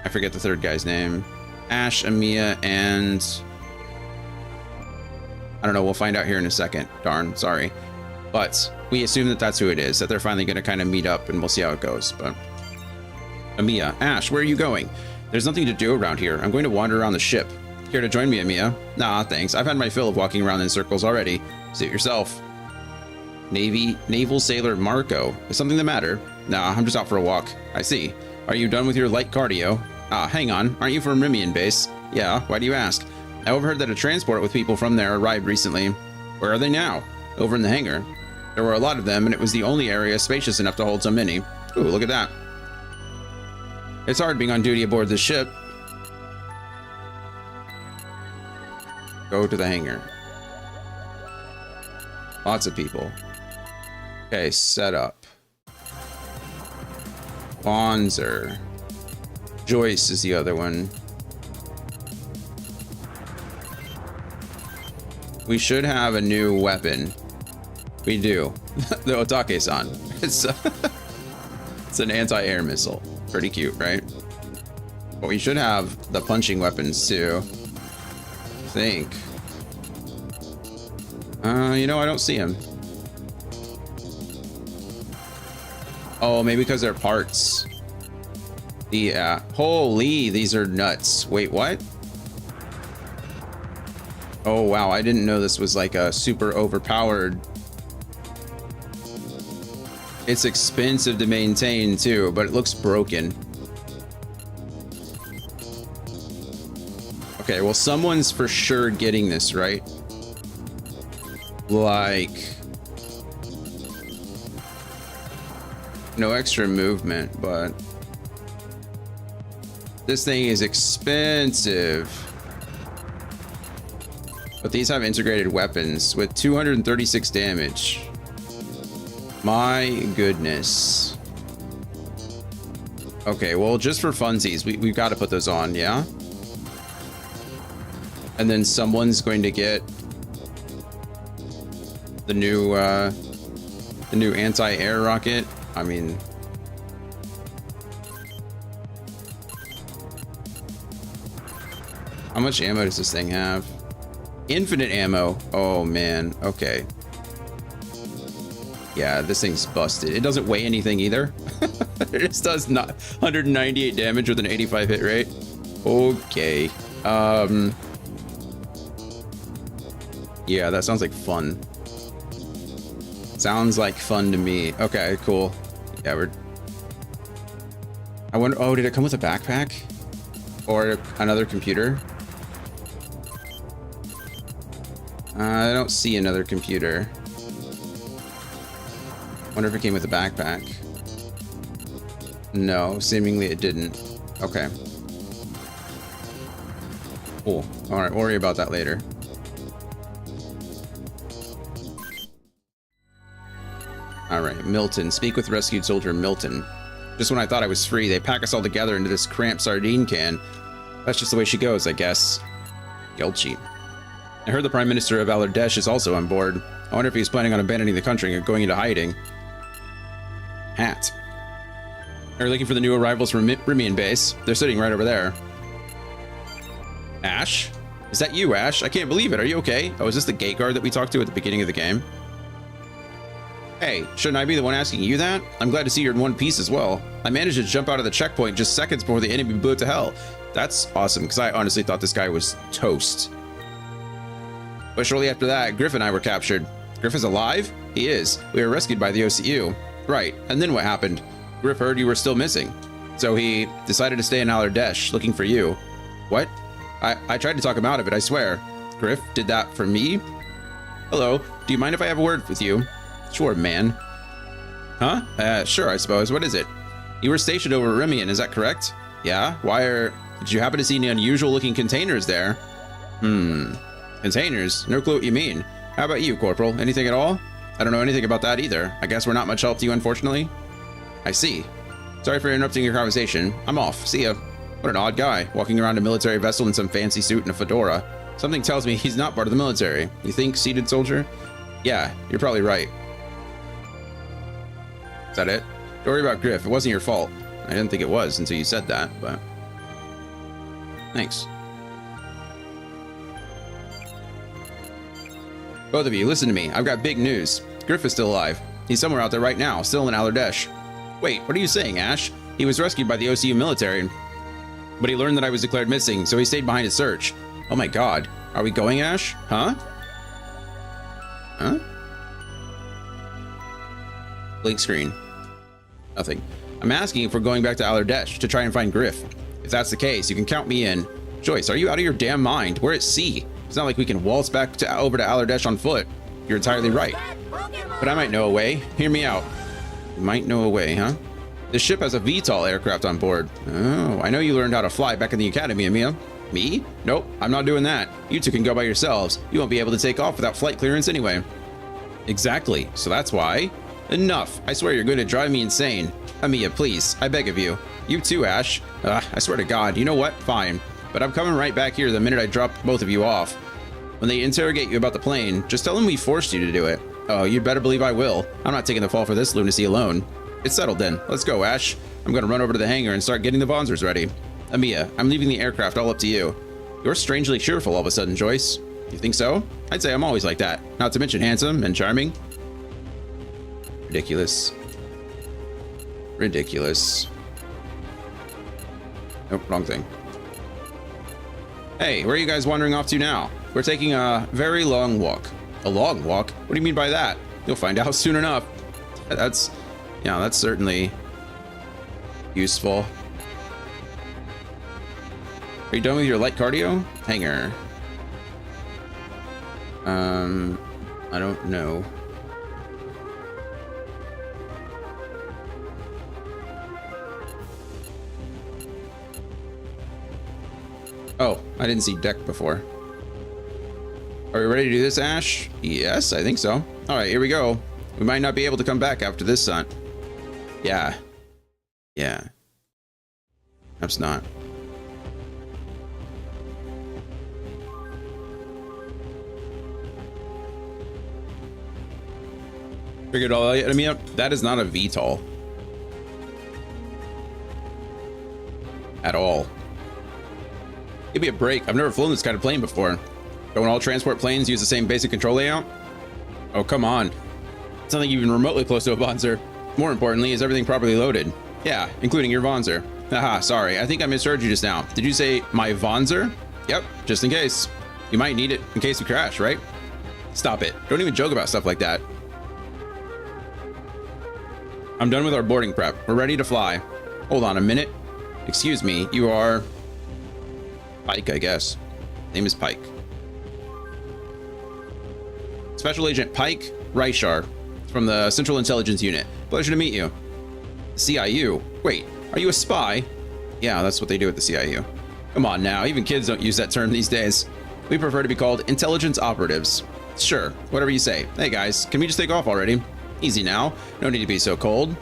I forget the third guy's name. Ash, Amiya, and I don't know, we'll find out here in a second. Darn, sorry. But we assume that that's who it is, that they're finally going to kind of meet up, and we'll see how it goes. But Amiya, Ash, where are you going? There's nothing to do around here. I'm going to wander around the ship. Care to join me, Amiya? Nah, thanks. I've had my fill of walking around in circles already. Suit yourself. Naval Sailor Marco. Is something the matter? Nah, I'm just out for a walk. I see. Are you done with your light cardio? Ah, hang on. Aren't you from Rimian base? Yeah, why do you ask? I overheard that a transport with people from there arrived recently. Where are they now? Over in the hangar. There were a lot of them, and it was the only area spacious enough to hold so many. Ooh, look at that. It's hard being on duty aboard this ship. Go to the hangar. Lots of people. Okay, set up. Bonzer. Joyce is the other one. We should have a new weapon. We do. The Otake-san. It's an anti-air missile. Pretty cute, right? But we should have the punching weapons too. I think. You know, I don't see them. Oh, maybe because they're parts. Yeah. Holy, these are nuts. Wait, what? Oh, wow. I didn't know this was like a super overpowered. It's expensive to maintain too, but it looks broken. Okay, well, someone's for sure getting this, right? Like, no extra movement, but this thing is expensive. But these have integrated weapons with 236 damage. My goodness. Okay, well, just for funsies, we've got to put those on, yeah? And then someone's going to get the new anti-air rocket. I mean, how much ammo does this thing have? Infinite ammo. Oh man. Okay. Yeah, this thing's busted. It doesn't weigh anything either. It just does not 198 damage with an 85 hit rate. Okay. Yeah, that sounds like fun. Sounds like fun to me. Okay, cool. Yeah, I wonder, oh, did it come with a backpack? Or another computer? I don't see another computer. Wonder if it came with a backpack. No, seemingly it didn't. Okay. Cool. Alright, we'll worry about that later. Alright, Milton. Speak with rescued soldier Milton. Just when I thought I was free, they pack us all together into this cramped sardine can. That's just the way she goes, I guess. Gelchi. I heard the Prime Minister of Alardesh is also on board. I wonder if he's planning on abandoning the country and going into hiding. Hat. Are you looking for the new arrivals from Rimian base? They're sitting right over there. Ash? Is that you, Ash? I can't believe it. Are you okay? Oh, is this the gate guard that we talked to at the beginning of the game? Hey, shouldn't I be the one asking you that? I'm glad to see you're in one piece as well. I managed to jump out of the checkpoint just seconds before the enemy blew it to hell. That's awesome, because I honestly thought this guy was toast. But shortly after that, Griff and I were captured. Griff is alive? He is. We were rescued by the OCU. Right, and then what happened? Griff heard you were still missing. So he decided to stay in Alardesh, looking for you. What? I tried to talk him out of it, I swear. Griff did that for me? Hello, do you mind if I have a word with you? Sure, man. Huh? Sure, I suppose. What is it? You were stationed over at Remian, is that correct? Yeah? Did you happen to see any unusual looking containers there? Containers? No clue what you mean. How about you, Corporal? Anything at all? I don't know anything about that either. I guess we're not much help to you, unfortunately. I see. Sorry for interrupting your conversation. I'm off. See ya. What an odd guy, walking around a military vessel in some fancy suit and a fedora. Something tells me he's not part of the military. You think, seated soldier? Yeah, you're probably right. Is that it? Don't worry about Griff. It wasn't your fault. I didn't think it was until you said that, but... Thanks. Both of you, listen to me. I've got big news. Griff is still alive. He's somewhere out there right now, still in Alardesh. Wait, what are you saying, Ash? He was rescued by the OCU military, but he learned that I was declared missing, so he stayed behind to search. Oh my god. Are we going, Ash? Huh? Huh? Blink screen. Nothing. I'm asking if we're going back to Alardesh to try and find Griff. If that's the case, you can count me in. Joyce, are you out of your damn mind? We're at sea. It's not like we can waltz back over to Alardesh on foot. You're entirely right. But I might know a way. Hear me out. You might know a way, huh? This ship has a VTOL aircraft on board. Oh, I know you learned how to fly back in the academy, Amiya. Me? Nope, I'm not doing that. You two can go by yourselves. You won't be able to take off without flight clearance anyway. Exactly, so that's why. Enough. I swear you're going to drive me insane. Amiya, please, I beg of you. You too, Ash. I swear to God, you know what? Fine. But I'm coming right back here the minute I drop both of you off. When they interrogate you about the plane, just tell them we forced you to do it. Oh, you'd better believe I will. I'm not taking the fall for this lunacy alone. It's settled then. Let's go, Ash. I'm going to run over to the hangar and start getting the Vonzers ready. Amiya, I'm leaving the aircraft all up to you. You're strangely cheerful all of a sudden, Joyce. You think so? I'd say I'm always like that. Not to mention handsome and charming. Ridiculous. Ridiculous. Nope, wrong thing. Hey, where are you guys wandering off to now? We're taking a very long walk. A long walk? What do you mean by that? You'll find out soon enough. That's certainly useful. Are you done with your light cardio? Hangar. I don't know. Oh, I didn't see deck before. Are we ready to do this, Ash? Yes, I think so. All right, here we go. We might not be able to come back after this stunt. Yeah. Yeah. Perhaps not. Figured all that. I mean, that is not a VTOL. At all. Give me a break. I've never flown this kind of plane before. Don't all transport planes use the same basic control layout? Oh, come on. It's nothing even remotely close to a Vonzer. More importantly, is everything properly loaded? Yeah, including your Vonzer. Haha, sorry. I think I misheard you just now. Did you say my Vonzer? Yep, just in case. You might need it in case we crash, right? Stop it. Don't even joke about stuff like that. I'm done with our boarding prep. We're ready to fly. Hold on a minute. Excuse me, you are... Pike, I guess. Name is Pike. Special Agent Pike Reichar from the Central Intelligence Unit. Pleasure to meet you. CIU? Wait, are you a spy? Yeah, that's what they do at the CIU. Come on now, even kids don't use that term these days. We prefer to be called intelligence operatives. Sure, whatever you say. Hey guys, can we just take off already? Easy now, no need to be so cold.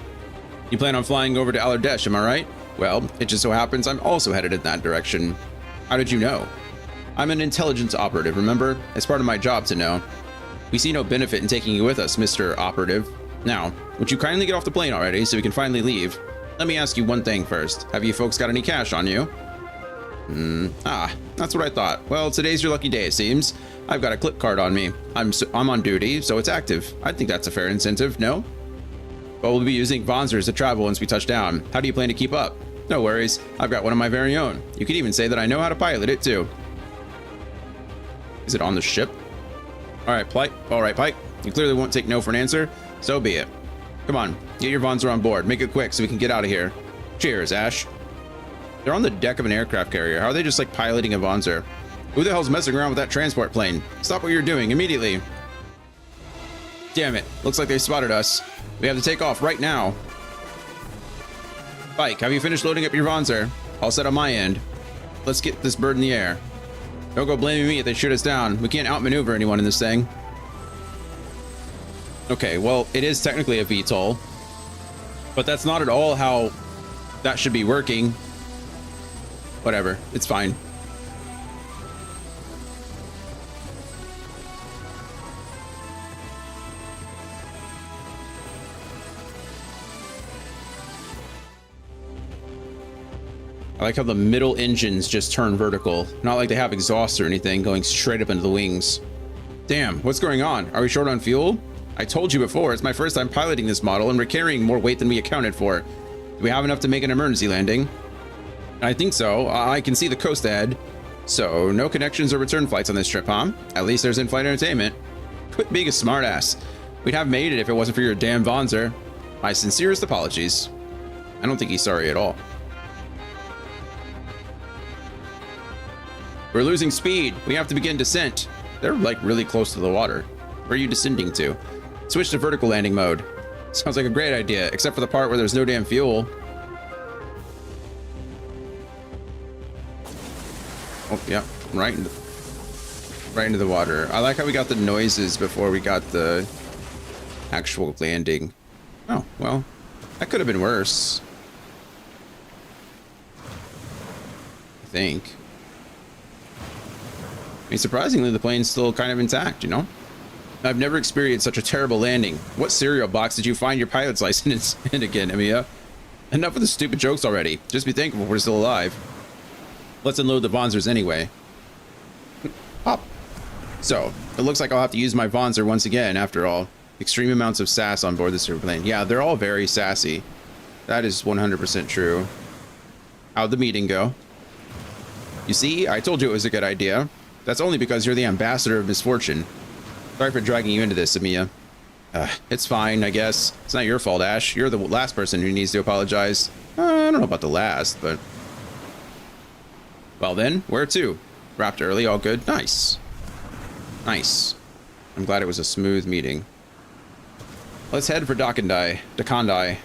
You plan on flying over to Alardesh, am I right? Well, it just so happens I'm also headed in that direction. How did you know? I'm an intelligence operative, remember? It's part of my job to know. We see no benefit in taking you with us, Mr. Operative. Now, would you kindly get off the plane already so we can finally leave? Let me ask you one thing first. Have you folks got any cash on you? That's what I thought. Well, today's your lucky day, it seems. I've got a clip card on me. I'm on duty, so it's active. I think that's a fair incentive, no? But we'll be using Vonzers to travel once we touch down. How do you plan to keep up? No worries. I've got one of my very own. You could even say that I know how to pilot it, too. Is it on the ship? All right, Pike. You clearly won't take no for an answer. So be it. Come on, get your Vonzer on board. Make it quick so we can get out of here. Cheers, Ash. They're on the deck of an aircraft carrier. How are they just like piloting a Vonzer? Who the hell's messing around with that transport plane? Stop what you're doing immediately. Damn it. Looks like they spotted us. We have to take off right now. Bike, have you finished loading up your Vonzer? All set on my end. Let's get this bird in the air. Don't go blaming me if they shoot us down. We can't outmaneuver anyone in this thing. Okay, well, it is technically a VTOL. But that's not at all how that should be working. Whatever, it's fine. I like how the middle engines just turn vertical. Not like they have exhaust or anything going straight up into the wings. Damn, what's going on? Are we short on fuel? I told you before, it's my first time piloting this model and we're carrying more weight than we accounted for. Do we have enough to make an emergency landing? I think so. I can see the coast ahead. So, no connections or return flights on this trip, huh? At least there's in-flight entertainment. Quit being a smartass. We'd have made it if it wasn't for your damn Vonzer. My sincerest apologies. I don't think he's sorry at all. We're losing speed. We have to begin descent. They're like really close to the water. Where are you descending to? Switch to vertical landing mode. Sounds like a great idea, except for the part where there's no damn fuel. Oh, yeah, right into the water. I like how we got the noises before we got the actual landing. Oh, well, that could have been worse. I think. I mean, surprisingly, the plane's still kind of intact, you know? I've never experienced such a terrible landing. What cereal box did you find your pilot's license in again, Emiya? Enough of the stupid jokes already. Just be thankful we're still alive. Let's unload the Vonzers anyway. Pop. So, it looks like I'll have to use my Vonzer once again, after all. Extreme amounts of sass on board this airplane. Yeah, they're all very sassy. That is 100% true. How'd the meeting go? You see, I told you it was a good idea. That's only because you're the ambassador of misfortune. Sorry for dragging you into this, Emiya. It's fine, I guess. It's not your fault, Ash. You're the last person who needs to apologize. I don't know about the last, but... Well then, where to? Wrapped early, all good. Nice. Nice. I'm glad it was a smooth meeting. Let's head for Dakandai. Dakandai.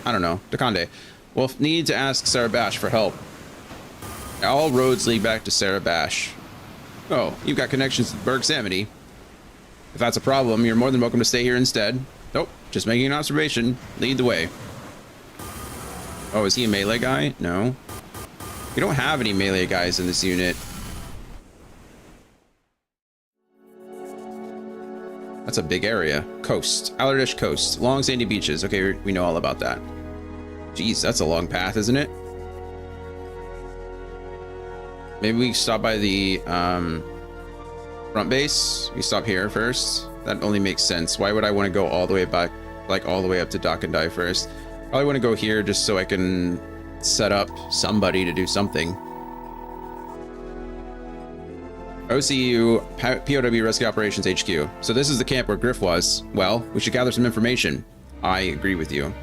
I don't know. Dakande. We'll need to ask Sarah Bash for help. All roads lead back to Sarah Bash. Oh, you've got connections to Berg Samity. If that's a problem, you're more than welcome to stay here instead. Nope, just making an observation. Lead the way. Oh, is he a melee guy? No. We don't have any melee guys in this unit. That's a big area. Coast. Allardyce Coast. Long sandy beaches. Okay, we know all about that. Jeez, that's a long path, isn't it? Maybe we stop by the front base. We stop here first. That only makes sense. Why would I want to go all the way back, like all the way up to Dakandai first? Probably want to go here just so I can set up somebody to do something. OCU, POW Rescue Operations HQ. So this is the camp where Griff was. Well, we should gather some information. I agree with you.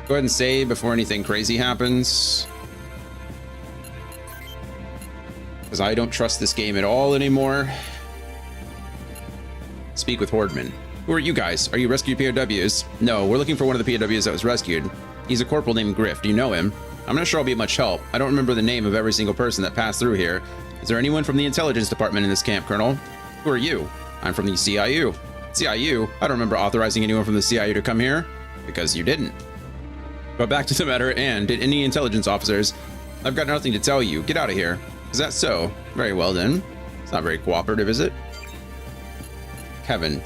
Go ahead and save before anything crazy happens. Because I don't trust this game at all anymore. Speak with Hordman. Who are you guys? Are you rescued POWs? No, we're looking for one of the POWs that was rescued. He's a corporal named Griff. Do you know him? I'm not sure I'll be of much help. I don't remember the name of every single person that passed through here. Is there anyone from the intelligence department in this camp, Colonel? Who are you? I'm from the CIU. CIU? I don't remember authorizing anyone from the CIU to come here. Because you didn't. But back to the matter at hand. Did any intelligence officers? I've got nothing to tell you. Get out of here. Is that so? Very well then. It's not very cooperative, is it? Kevin.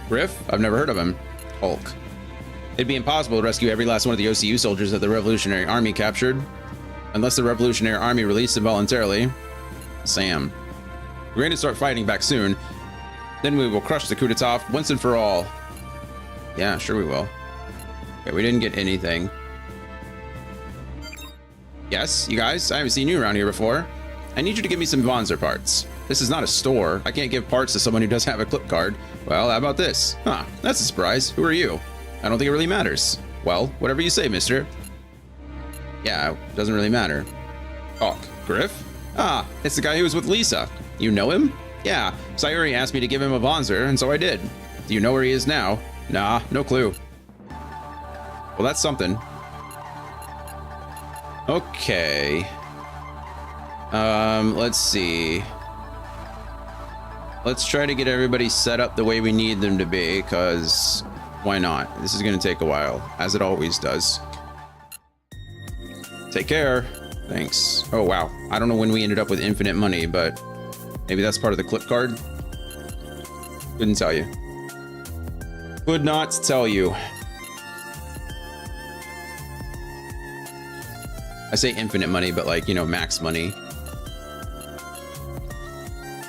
Griff? I've never heard of him. Hulk. It'd be impossible to rescue every last one of the OCU soldiers that the Revolutionary Army captured. Unless the Revolutionary Army released them voluntarily. Sam. We're going to start fighting back soon. Then we will crush the coup d'etat once and for all. Yeah, sure we will. Okay, we didn't get anything. Yes, you guys? I haven't seen you around here before. I need you to give me some Vonzer parts. This is not a store. I can't give parts to someone who doesn't have a clip card. Well, how about this? Huh, that's a surprise. Who are you? I don't think it really matters. Well, whatever you say, mister. Yeah, it doesn't really matter. Hawk. Griff? Ah, it's the guy who was with Lisa. You know him? Yeah, Sayuri asked me to give him a Bonzer, and so I did. Do you know where he is now? Nah, no clue. Well, that's something. Okay. Let's see. Let's try to get everybody set up the way we need them to be, because why not? This is going to take a while, as it always does. Take care. Thanks. Oh, wow. I don't know when we ended up with infinite money, but maybe that's part of the clip card. Couldn't tell you. Could not tell you. I say infinite money, but like, you know, max money.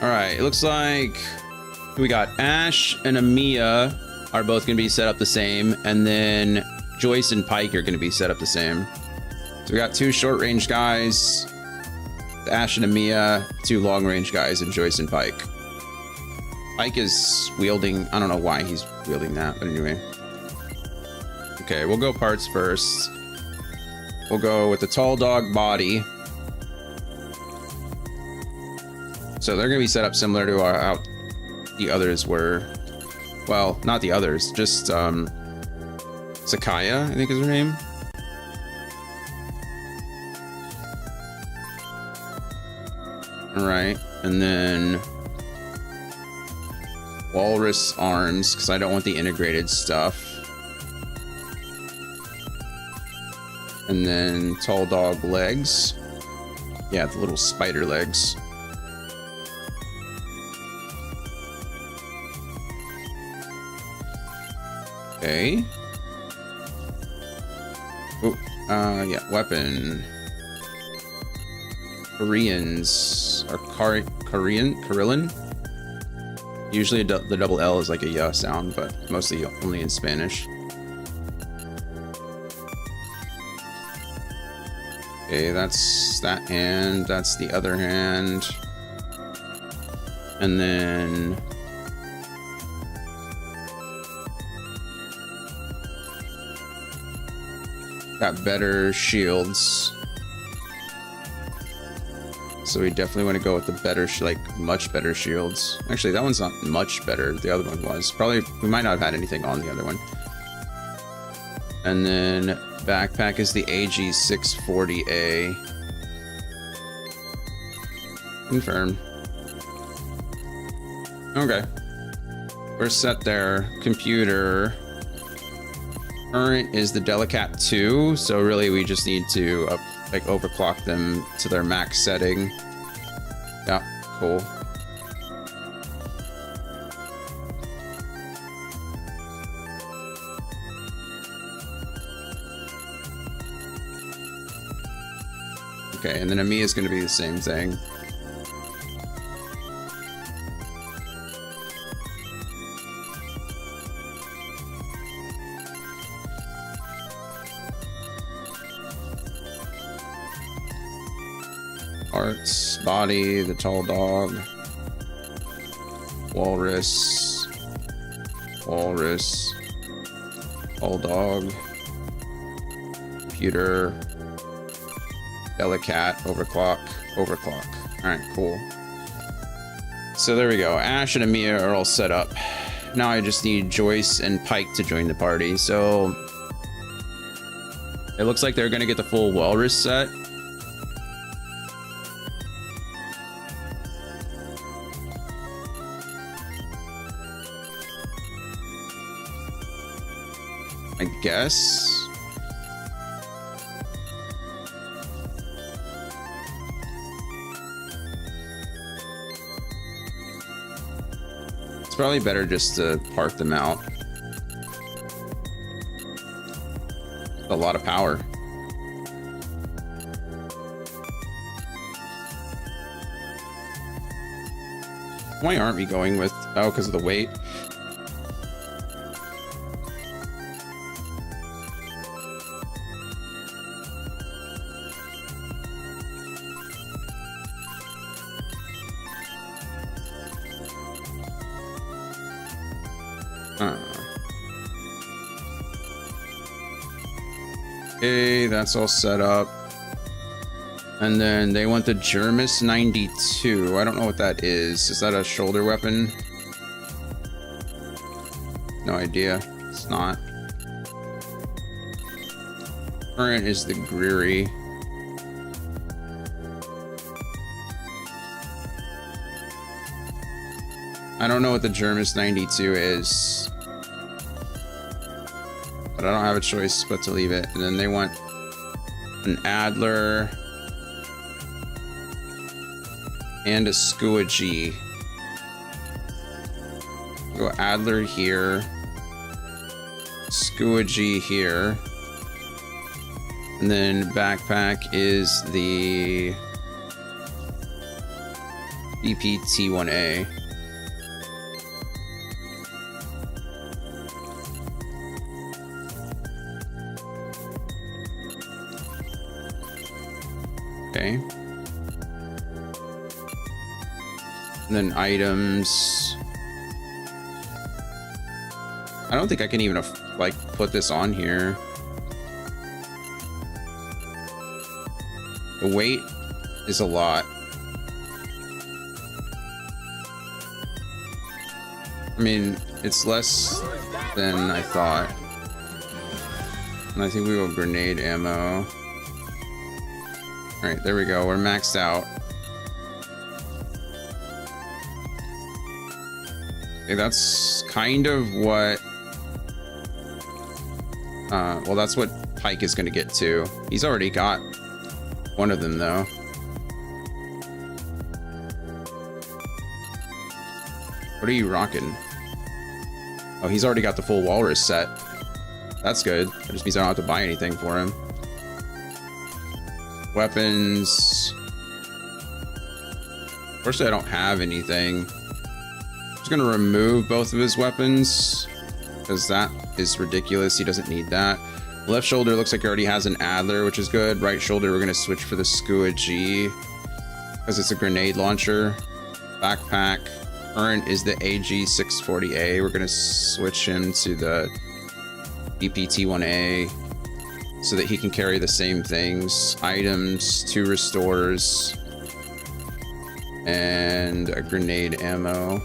All right, it looks like we got Ash and Amiya are both going to be set up the same, and then Joyce and Pike are going to be set up the same. So we got 2 short-range guys, Ash and Amiya, 2 long-range guys, and Joyce and Pike. Pike is wielding, I don't know why he's wielding that, but anyway. Okay, we'll go parts first. We'll go with the tall dog body. So they're going to be set up similar to how the others were. Well, not the others, just Sakaya, I think is her name. All right, and then walrus arms, because I don't want the integrated stuff. And then tall dog legs. Yeah, the little spider legs. Okay. Oh, yeah, weapon. Koreans are Karelin. Usually the double L is like a yeah sound, but mostly only in Spanish. Okay, that's that hand, that's the other hand. And then got better shields. So we definitely want to go with the better, like much better shields. Actually, that one's not much better. The other one was. Probably, we might not have had anything on the other one. And then backpack is the AG640A. Confirm. Okay. We're set there. Computer. Current is the Delicat 2, so really we just need to like overclock them to their max setting. Yeah, cool. Okay, and then Amiya is going to be the same thing. Parts, body, the tall dog, walrus, tall dog, computer, Delicat, overclock. Alright, cool. So there we go. Ash and Amiya are all set up. Now I just need Joyce and Pike to join the party. So it looks like they're going to get the full walrus set. I guess. It's probably better just to park them out. A lot of power. Why aren't we going with... Oh, because of the weight? Okay, that's all set up. And then they want the Germis 92. I don't know what that is. Is that a shoulder weapon? No idea. It's not. Current is the Greery. I don't know what the Germis 92 is. But I don't have a choice but to leave it. And then they want an Adler and a Skua G. Go Adler here. Skua G here. And then backpack is the BPT-1A. Okay. And then items. I don't think I can even like put this on here. The weight is a lot. I mean, it's less than I thought. And I think we go grenade ammo. Alright, there we go. We're maxed out. Okay, that's kind of what... well, that's what Pike is going to get to. He's already got one of them, though. What are you rocking? Oh, he's already got the full Walrus set. That's good. That just means I don't have to buy anything for him. Weapons. Firstly, I don't have anything. I'm just gonna remove both of his weapons because that is ridiculous. He doesn't need that. Left shoulder looks like he already has an Adler, which is good. Right shoulder, we're gonna switch for the Skua G because it's a grenade launcher. Backpack. Current is the AG640A. We're gonna switch him to the BPT-1A so that he can carry the same things. Items, 2 restores, and a grenade ammo.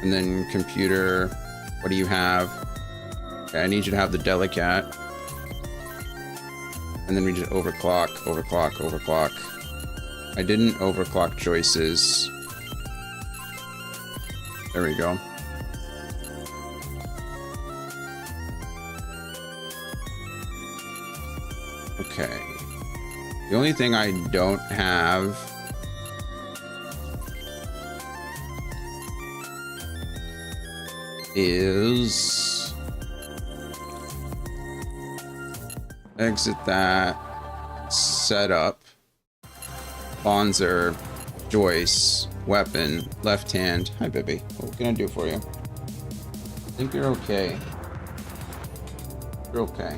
And then computer, what do you have? Okay, I need you to have the Delicat. And then we just overclock, overclock, overclock. I didn't overclock choices. There we go. Okay. The only thing I don't have is exit that, setup, Bonzer, Joyce, weapon, left hand. Hi, baby. What can I do for you? I think you're okay. You're okay.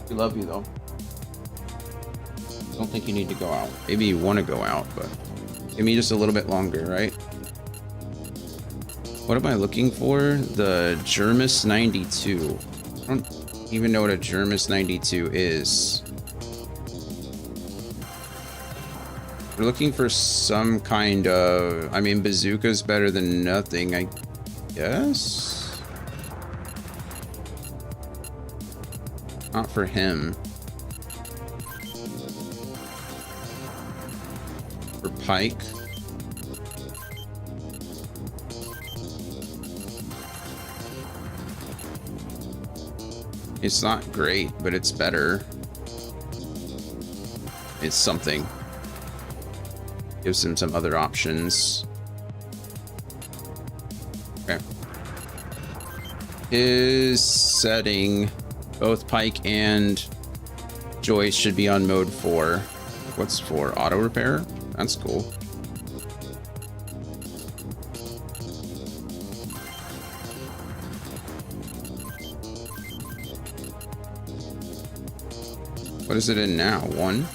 We love you, though. I don't think you need to go out. Maybe you want to go out, but give me just a little bit longer, right? What am I looking for? The Germis 92. I don't even know what a Germis 92 is. We're looking for some kind of... I mean, bazooka's better than nothing, I guess? Not for him. For Pike. It's not great, but it's better. It's something. Gives him some other options. Okay. His setting, both Pike and Joyce should be on mode 4. What's 4? Auto repair? That's cool. What is it in now? 1?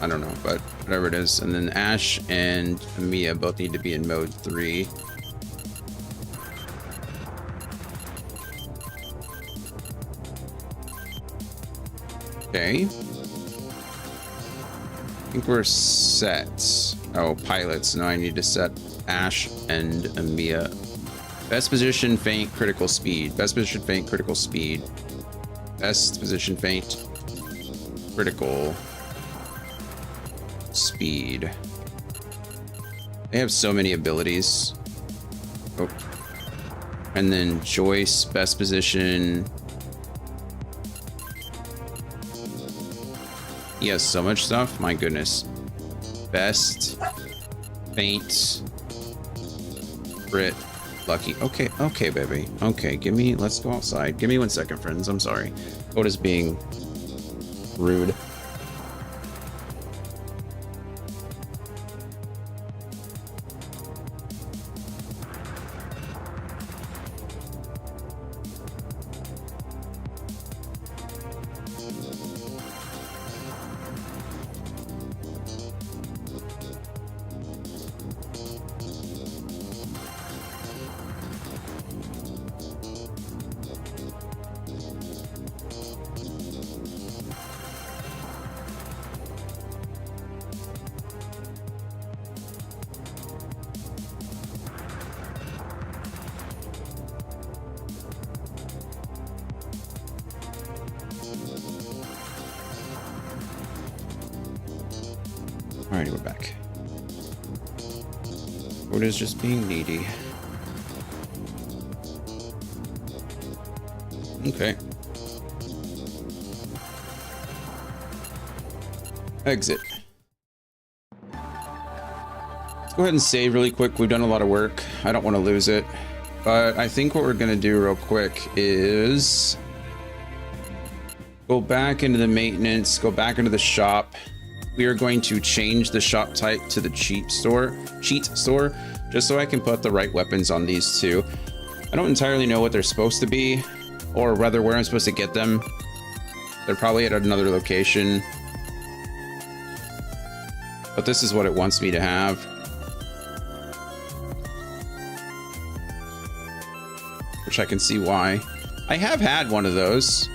I don't know, but whatever it is. And then Ash and Mia both need to be in mode 3. Okay. I think we're set. Oh, pilots. No, I need to set Ash and Amia. Best position, feint, critical speed. Best position, feint, critical speed. Best position, feint, critical speed. They have so many abilities. Oh. And then Joyce, best position. He has so much stuff. My goodness. Best, feint, crit, lucky. Okay, okay, baby. Okay, let's go outside. Give me 1 second, friends. I'm sorry. Coda's being rude. Alrighty, we're back. Coda's just being needy. Okay. Exit. Let's go ahead and save really quick. We've done a lot of work. I don't want to lose it. But I think what we're going to do real quick is go back into the maintenance, go back into the shop. We are going to change the shop type to the cheat store, just so I can put the right weapons on these two. I don't entirely know what they're supposed to be, or rather where I'm supposed to get them. They're probably at another location. But this is what it wants me to have. Which I can see why. I have had one of those.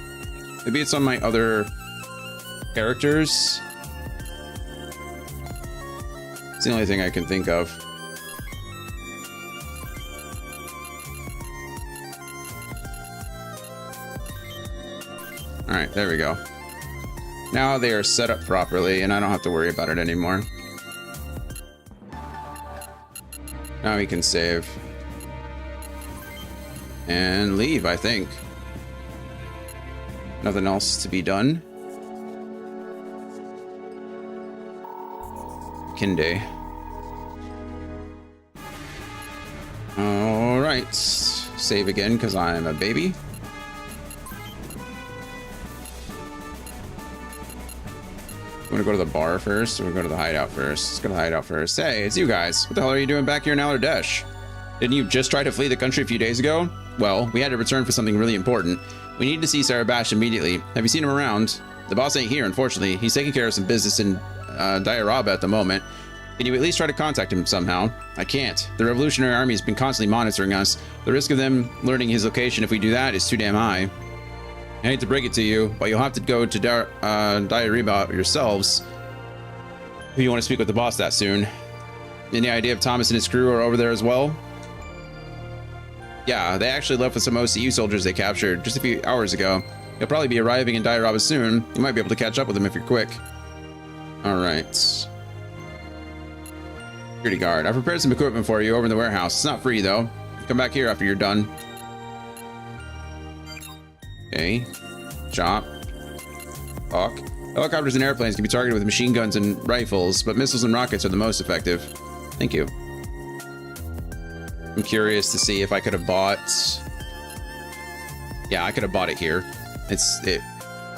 Maybe it's on my other characters. It's the only thing I can think of. All right, there we go. Now they are set up properly and I don't have to worry about it anymore. Now we can save. And leave, I think. Nothing else to be done. Kinde. All right, save again because I'm a baby. I'm gonna go to the bar first, or we go to the hideout first? Let's go to the hideout first. Hey, it's you guys. What the hell are you doing back here in Alardesh? Didn't you just try to flee the country a few days ago? Well, we had to return for something really important. We need to see Sarabash immediately. Have you seen him around? The boss ain't here, unfortunately. He's taking care of some business in Diaraba at the moment. Can you at least try to contact him somehow? I can't. The Revolutionary Army has been constantly monitoring us. The risk of them learning his location if we do that is too damn high. I hate to break it to you, but you'll have to go to Diaraba yourselves if you want to speak with the boss that soon. Any idea if Thomas and his crew are over there as well? Yeah, they actually left with some OCU soldiers they captured just a few hours ago. He'll probably be arriving in Diaraba soon. You might be able to catch up with him if you're quick. Alright. Security guard. I've prepared some equipment for you over in the warehouse. It's not free, though. Come back here after you're done. Okay. Chop. Hawk. Helicopters and airplanes can be targeted with machine guns and rifles, but missiles and rockets are the most effective. Thank you. I'm curious to see if I could have bought... Yeah, I could have bought it here. It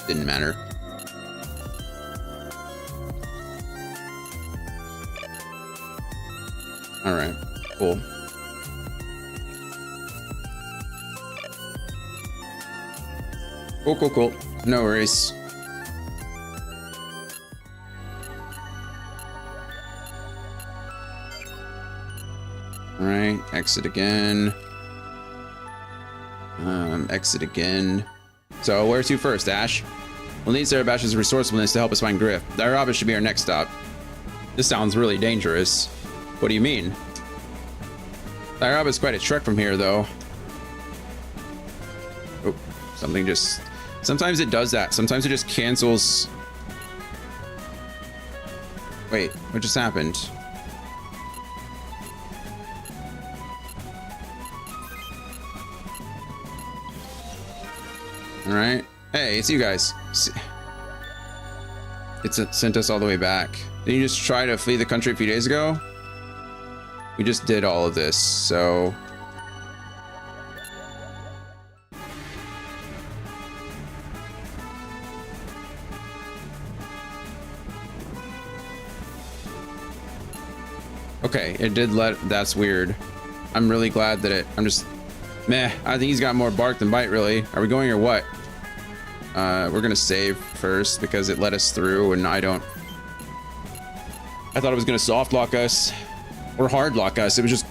didn't matter. Alright, cool. Cool. No worries. Alright, exit again. Exit again. So, where to first, Ash? We'll need Sarabash's resourcefulness to help us find Griff. Dairaba should be our next stop. This sounds really dangerous. What do you mean? Dairaba is quite a trek from here, though. Oh, something just... Sometimes it does that. Sometimes it just cancels... Wait, what just happened? Alright. Hey, it's you guys. It's sent us all the way back. Didn't you just try to flee the country a few days ago? We just did all of this, so... Okay, it did let... That's weird. I'm really glad that it... I'm just... Meh, I think he's got more bark than bite, really. Are we going or what? We're gonna save first because it let us through and I don't... I thought it was gonna soft lock us. Or hard lock us. It was just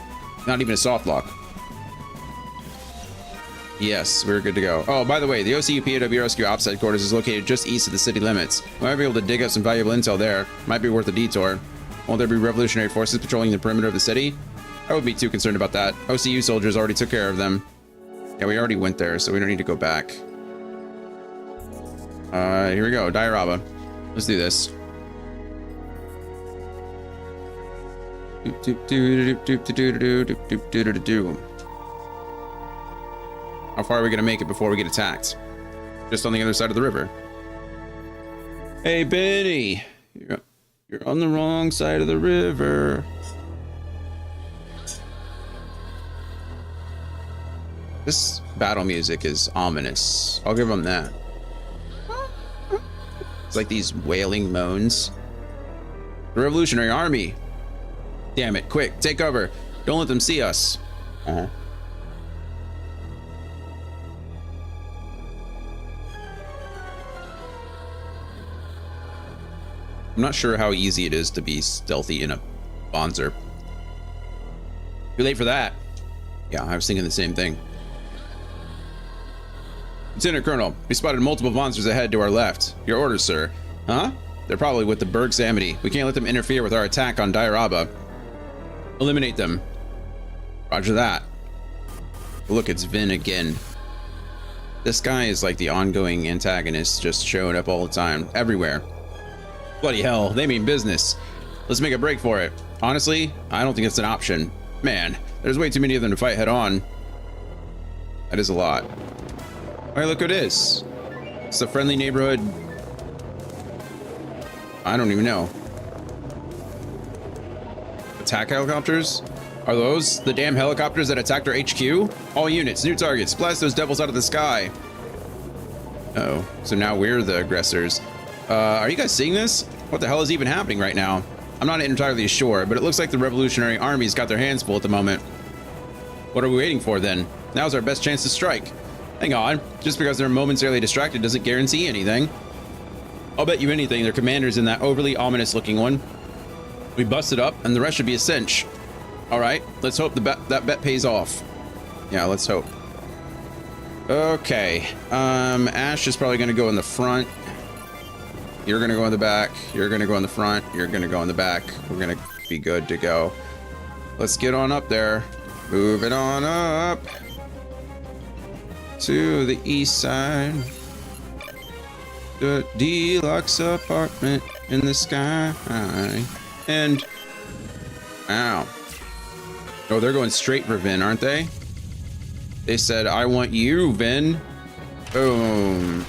not even a soft lock. Yes, we're good to go. Oh, by the way, the OCU POW Rescue Ops Headquarters is located just east of the city limits. We might be able to dig up some valuable intel there. Might be worth a detour. Won't there be revolutionary forces patrolling the perimeter of the city? I wouldn't be too concerned about that. OCU soldiers already took care of them. Yeah, we already went there, so we don't need to go back. Here we go, Dairaba. Let's do this. How far are we gonna make it before we get attacked? Just on the other side of the river. Hey, Benny, you're on the wrong side of the river. This battle music is ominous. I'll give them that. It's like these wailing moans. The Revolutionary Army. Damn it, quick, take cover. Don't let them see us. I'm not sure how easy it is to be stealthy in a Bonzer. Too late for that. Yeah, I was thinking the same thing. Lieutenant Colonel, we spotted multiple monsters ahead to our left. Your orders, sir. Huh? They're probably with the Berg's Amity. We can't let them interfere with our attack on Dairaba. Eliminate them. Roger that. Look, it's Vin again. This guy is like the ongoing antagonist, just showing up all the time, everywhere. Bloody hell, they mean business. Let's make a break for it. Honestly, I don't think it's an option. Man, there's way too many of them to fight head on. That is a lot. Hey, look who it is. It's a friendly neighborhood. I don't even know. Attack helicopters? Are those the damn helicopters that attacked our HQ? All units, new targets, blast those devils out of the sky. Uh-oh, so now we're the aggressors. Are you guys seeing this? What the hell is even happening right now? I'm not entirely sure, but it looks like the Revolutionary Army's got their hands full at the moment. What are we waiting for then? Now's our best chance to strike. Hang on, just because they're momentarily distracted doesn't guarantee anything. I'll bet you anything their commander's in that overly ominous looking one. We busted up and the rest should be a cinch. All right, let's hope that bet pays off. Yeah, let's hope. Okay, Ash is probably gonna go in the front. You're gonna go in the back. You're gonna go in the front. You're gonna go in the back. We're gonna be good to go. Let's get on up there. Moving on up to the east side. The deluxe apartment in the sky. And wow. Oh, they're going straight for Vin, aren't they? They said, I want you, Vin. Boom.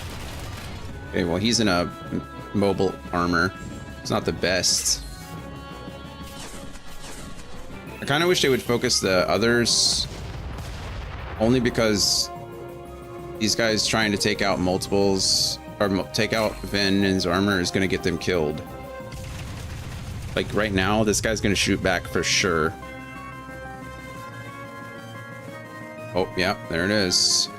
Okay, well, he's in a mobile armor. It's not the best. I kind of wish they would focus the others. Only because these guys trying to take out multiples, or take out Vin and his armor is going to get them killed. Like right now, this guy's going to shoot back for sure. Oh, yeah, there it is.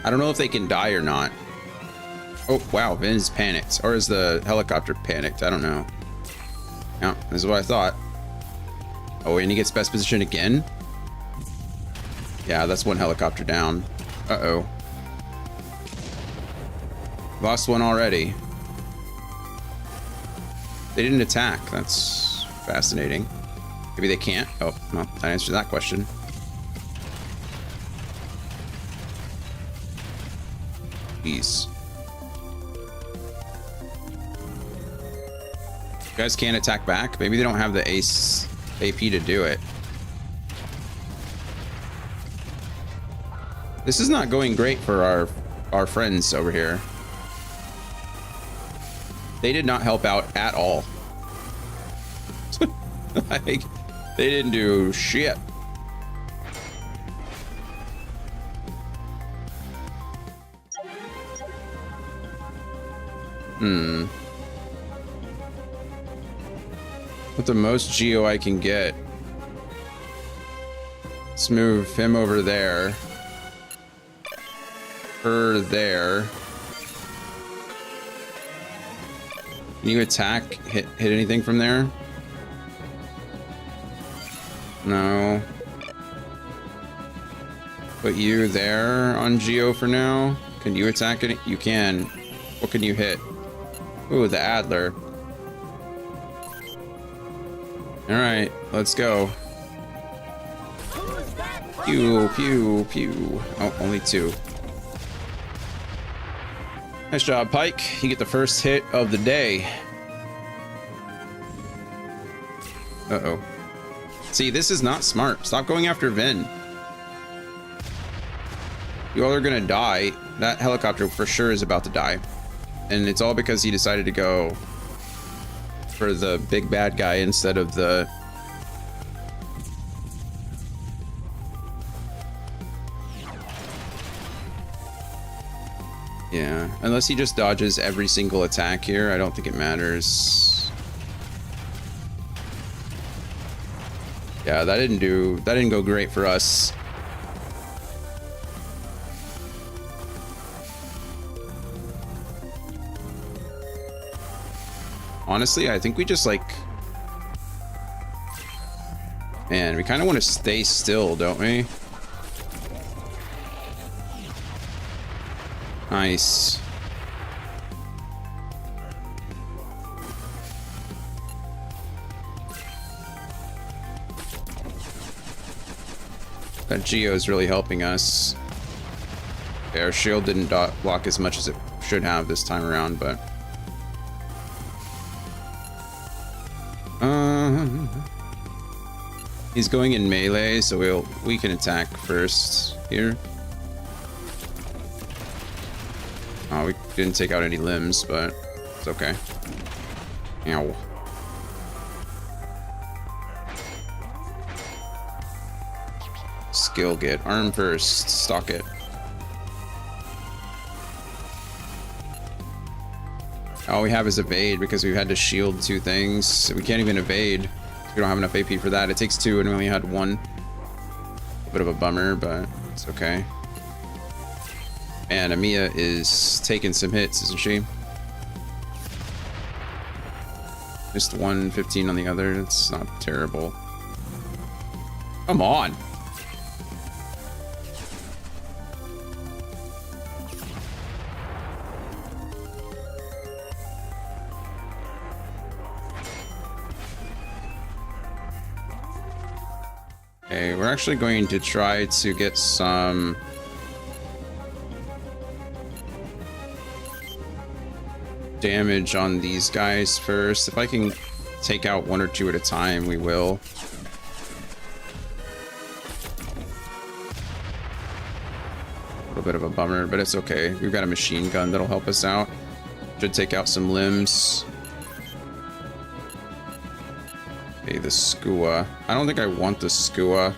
I don't know if they can die or not. Oh, wow, Vin's panicked. Or is the helicopter panicked? I don't know. Yeah, this is what I thought. Oh, and he gets best position again? Yeah, that's one helicopter down. Uh-oh. Lost one already. They didn't attack. That's fascinating. Maybe they can't. Oh, well, that answers that question. Jeez. You guys can't attack back? Maybe they don't have the ace AP to do it. This is not going great for our friends over here. They did not help out at all. Like, they didn't do shit. What the most geo I can get? Let's move him over there. Her there. Can you attack? Hit anything from there? No. Put you there on Geo for now. Can you attack it? You can. What can you hit? Ooh, the Adler. Alright, let's go. Pew, pew, pew. Oh, only 2. Nice job, Pike. You get the first hit of the day. Uh-oh. See, this is not smart. Stop going after Vin. You all are gonna die. That helicopter for sure is about to die. And it's all because he decided to go for the big bad guy instead of the... Yeah, unless he just dodges every single attack here, I don't think it matters. Yeah, that didn't go great for us. Honestly, I think we just like... Man, we kind of want to stay still, don't we? Nice. That Geo is really helping us. Okay, our shield didn't block as much as it should have this time around, but... He's going in melee, so we can attack first here. Oh, we didn't take out any limbs, but it's okay. Ow. Skill get. Arm first. Stock it. All we have is evade because we've had to shield 2 things. We can't even evade. We don't have enough AP for that. It takes 2 and we only had 1. A bit of a bummer, but it's okay. And Amiya is taking some hits, isn't she? Missed 115 on the other. It's not terrible. Come on. Okay, we're actually going to try to get some damage on these guys first. If I can take out 1 or 2 at a time, we will. A little bit of a bummer, but it's okay. We've got a machine gun that'll help us out. Should take out some limbs. Okay, the Skua. I don't think I want the Skua.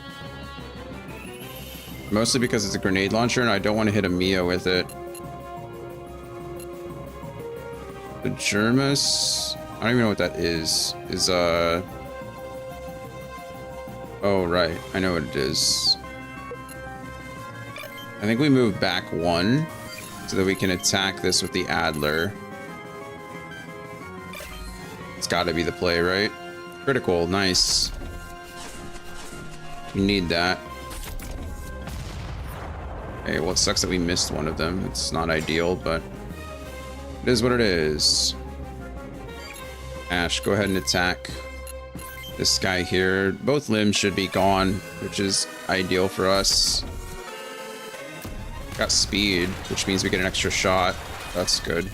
Mostly because it's a grenade launcher and I don't want to hit a Mia with it. The Germus? I don't even know what that is. Oh, right. I know what it is. I think we move back 1 so that we can attack this with the Adler. It's gotta be the play, right? Critical, nice. We need that. Okay, well, it sucks that we missed one of them. It's not ideal, but It is what it is. Ash, go ahead and attack this guy here. Both limbs should be gone, which is ideal for us. Got speed, which means we get an extra shot. That's good.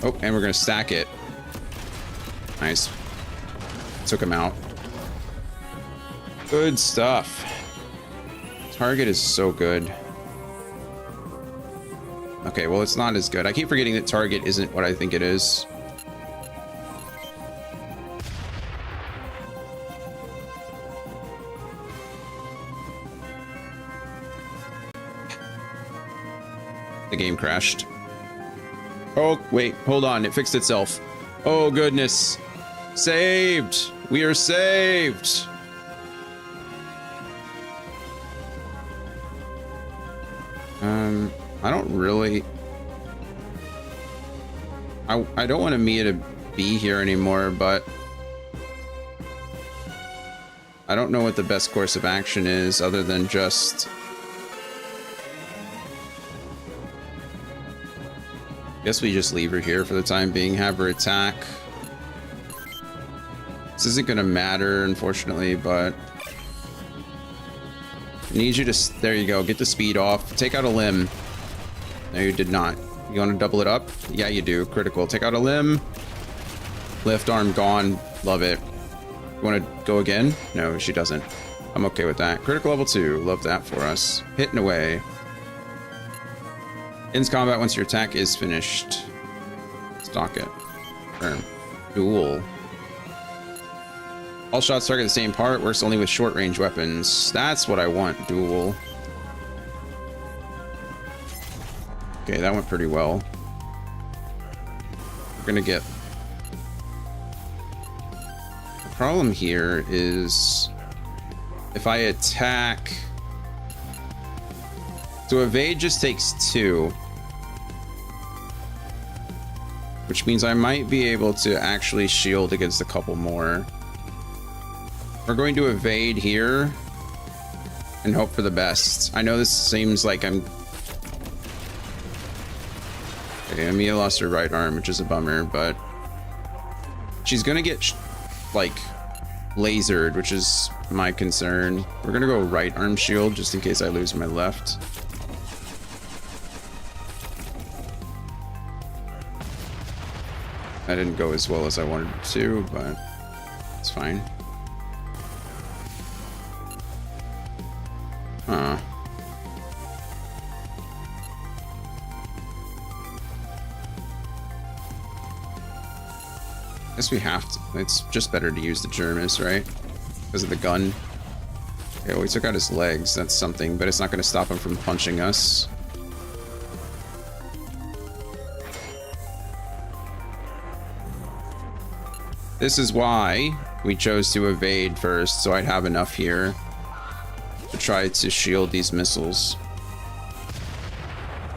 Oh, and we're gonna stack it. Nice. Took him out. Good stuff. Target is so good. Okay, well, it's not as good. I keep forgetting that target isn't what I think it is. The game crashed. Oh, wait, hold on. It fixed itself. Oh, goodness. Saved. We are saved. I don't really... I don't want Mia to be here anymore, but... I don't know what the best course of action is other than just... Guess we just leave her here for the time being, have her attack. This isn't gonna matter, unfortunately, but... I need you to... There you go, get the speed off. Take out a limb. No, you did not. You want to double it up? Yeah, you do. Critical. Take out a limb. Left arm gone. Love it. You want to go again? No, she doesn't. I'm okay with that. Critical level 2. Love that for us. Hitting away. Ends combat once your attack is finished. Stock it. Turn. Duel. All shots target the same part. Works only with short range weapons. That's what I want. Duel. Okay, that went pretty well. We're gonna get... The problem here is... If I attack... So evade just takes 2. Which means I might be able to actually shield against a couple more. We're going to evade here. And hope for the best. I know this seems like I'm... Okay, Mia lost her right arm, which is a bummer, but... She's gonna get, like, lasered, which is my concern. We're gonna go right arm shield, just in case I lose my left. That didn't go as well as I wanted it to, but it's fine. Huh. Guess we have to. It's just better to use the Germis, right? Because of the gun. Okay, well, we took out his legs. That's something, but it's not going to stop him from punching us. This is why we chose to evade first, so I'd have enough here to try to shield these missiles.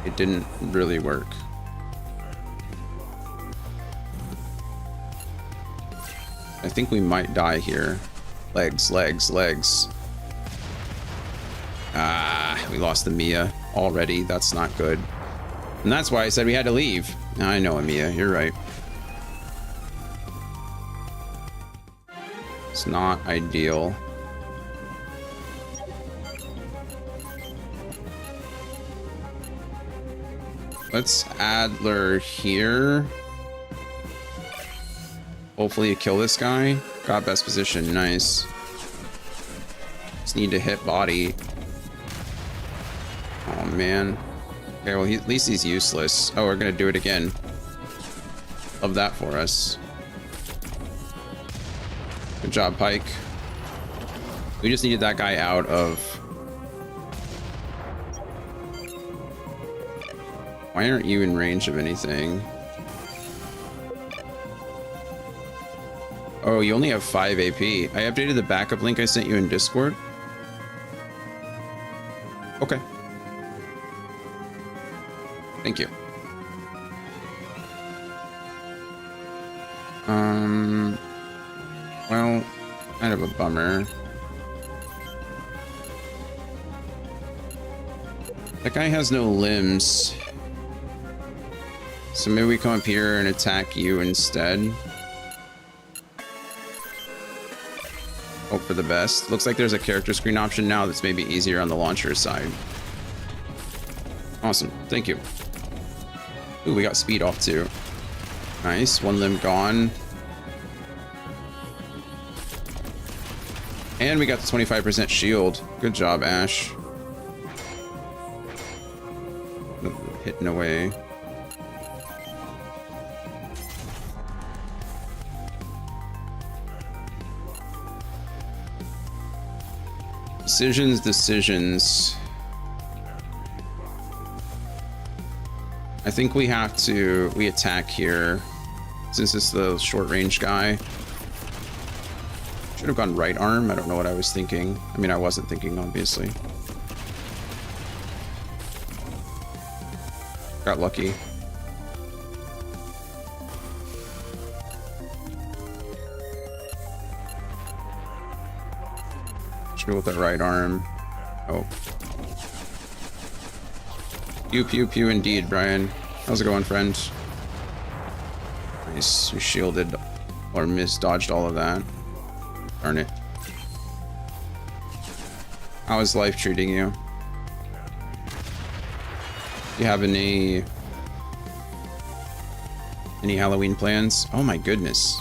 It didn't really work. I think we might die here. Legs, legs, legs. Ah, we lost the Mia already. That's not good. And that's why I said we had to leave. I know, Mia, you're right. It's not ideal. Let's Adler here. Hopefully you kill this guy. Got best position, nice. Just need to hit body. Oh man. Okay, well at least he's useless. Oh, we're gonna do it again. Love that for us. Good job, Pike. We just needed that guy out of... Why aren't you in range of anything? Oh, you only have 5 AP. I updated the backup link I sent you in Discord. Okay. Thank you. Well, kind of a bummer. That guy has no limbs. So maybe we come up here and attack you instead. Hope for the best. Looks like there's a character screen option now that's maybe easier on the launcher side. Awesome. Thank you. Ooh, we got speed off too. Nice. One limb gone. And we got the 25% shield. Good job, Ash. Hitting away. Decisions. I think we have to, we attack here. Since it's the short range guy. Should have gone right arm. I don't know what I was thinking. I mean, I wasn't thinking, obviously. Got lucky. Should go with the right arm. Oh. Pew, pew, pew indeed, Brian. How's it going, friend? Nice. We shielded or dodged all of that. Darn it. How is life treating you? Do you have any Halloween plans? Oh my goodness.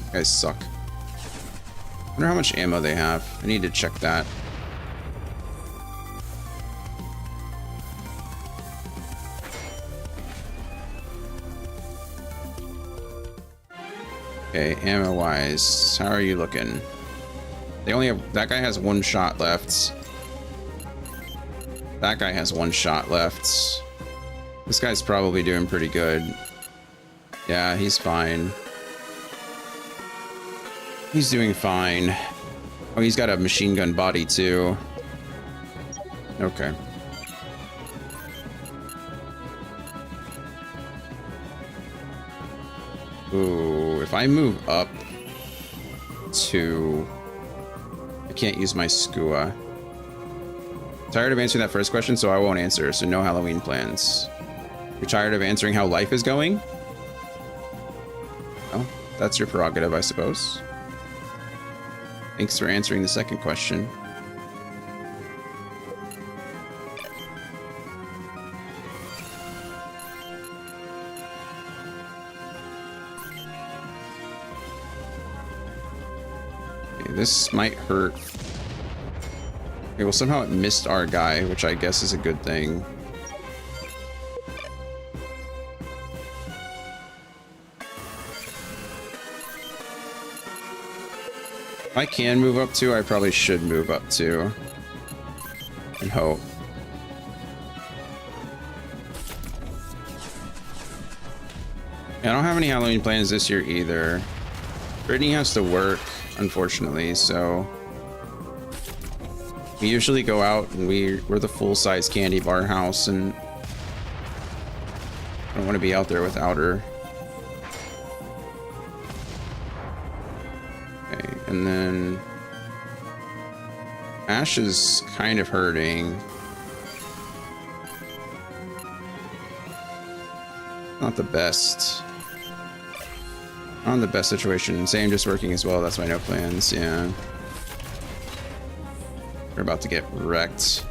You guys suck. I wonder how much ammo they have. I need to check that. Okay, ammo wise, how are you looking? They only have, that guy has one shot left. That guy has one shot left. This guy's probably doing pretty good. Yeah, he's fine. He's doing fine. Oh, he's got a machine gun body too. Okay. Ooh, if I move up to... I can't use my skua. Tired of answering that first question, so I won't answer. So no Halloween plans. You're tired of answering how life is going? Well, that's your prerogative, I suppose. Thanks for answering the second question. Okay, this might hurt. Okay, well, somehow it missed our guy, which I guess is a good thing. If I can move up to, I probably should move up to. And hope. I don't have any Halloween plans this year either. Brittany has to work, unfortunately, so... We usually go out and we're the full-size candy bar house, and I don't want to be out there without her. Okay, and then Ash is kind of hurting. Not the best. Not in the best situation. Same, just working as well. That's why no plans. Yeah. We're about to get wrecked.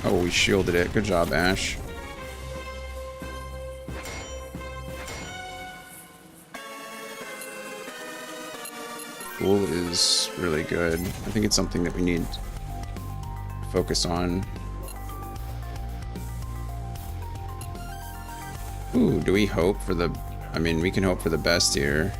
Oh, we shielded it. Good job, Ash. Pool is really good. I think it's something that we need to focus on. Ooh, do we hope for the... I mean, we can hope for the best here.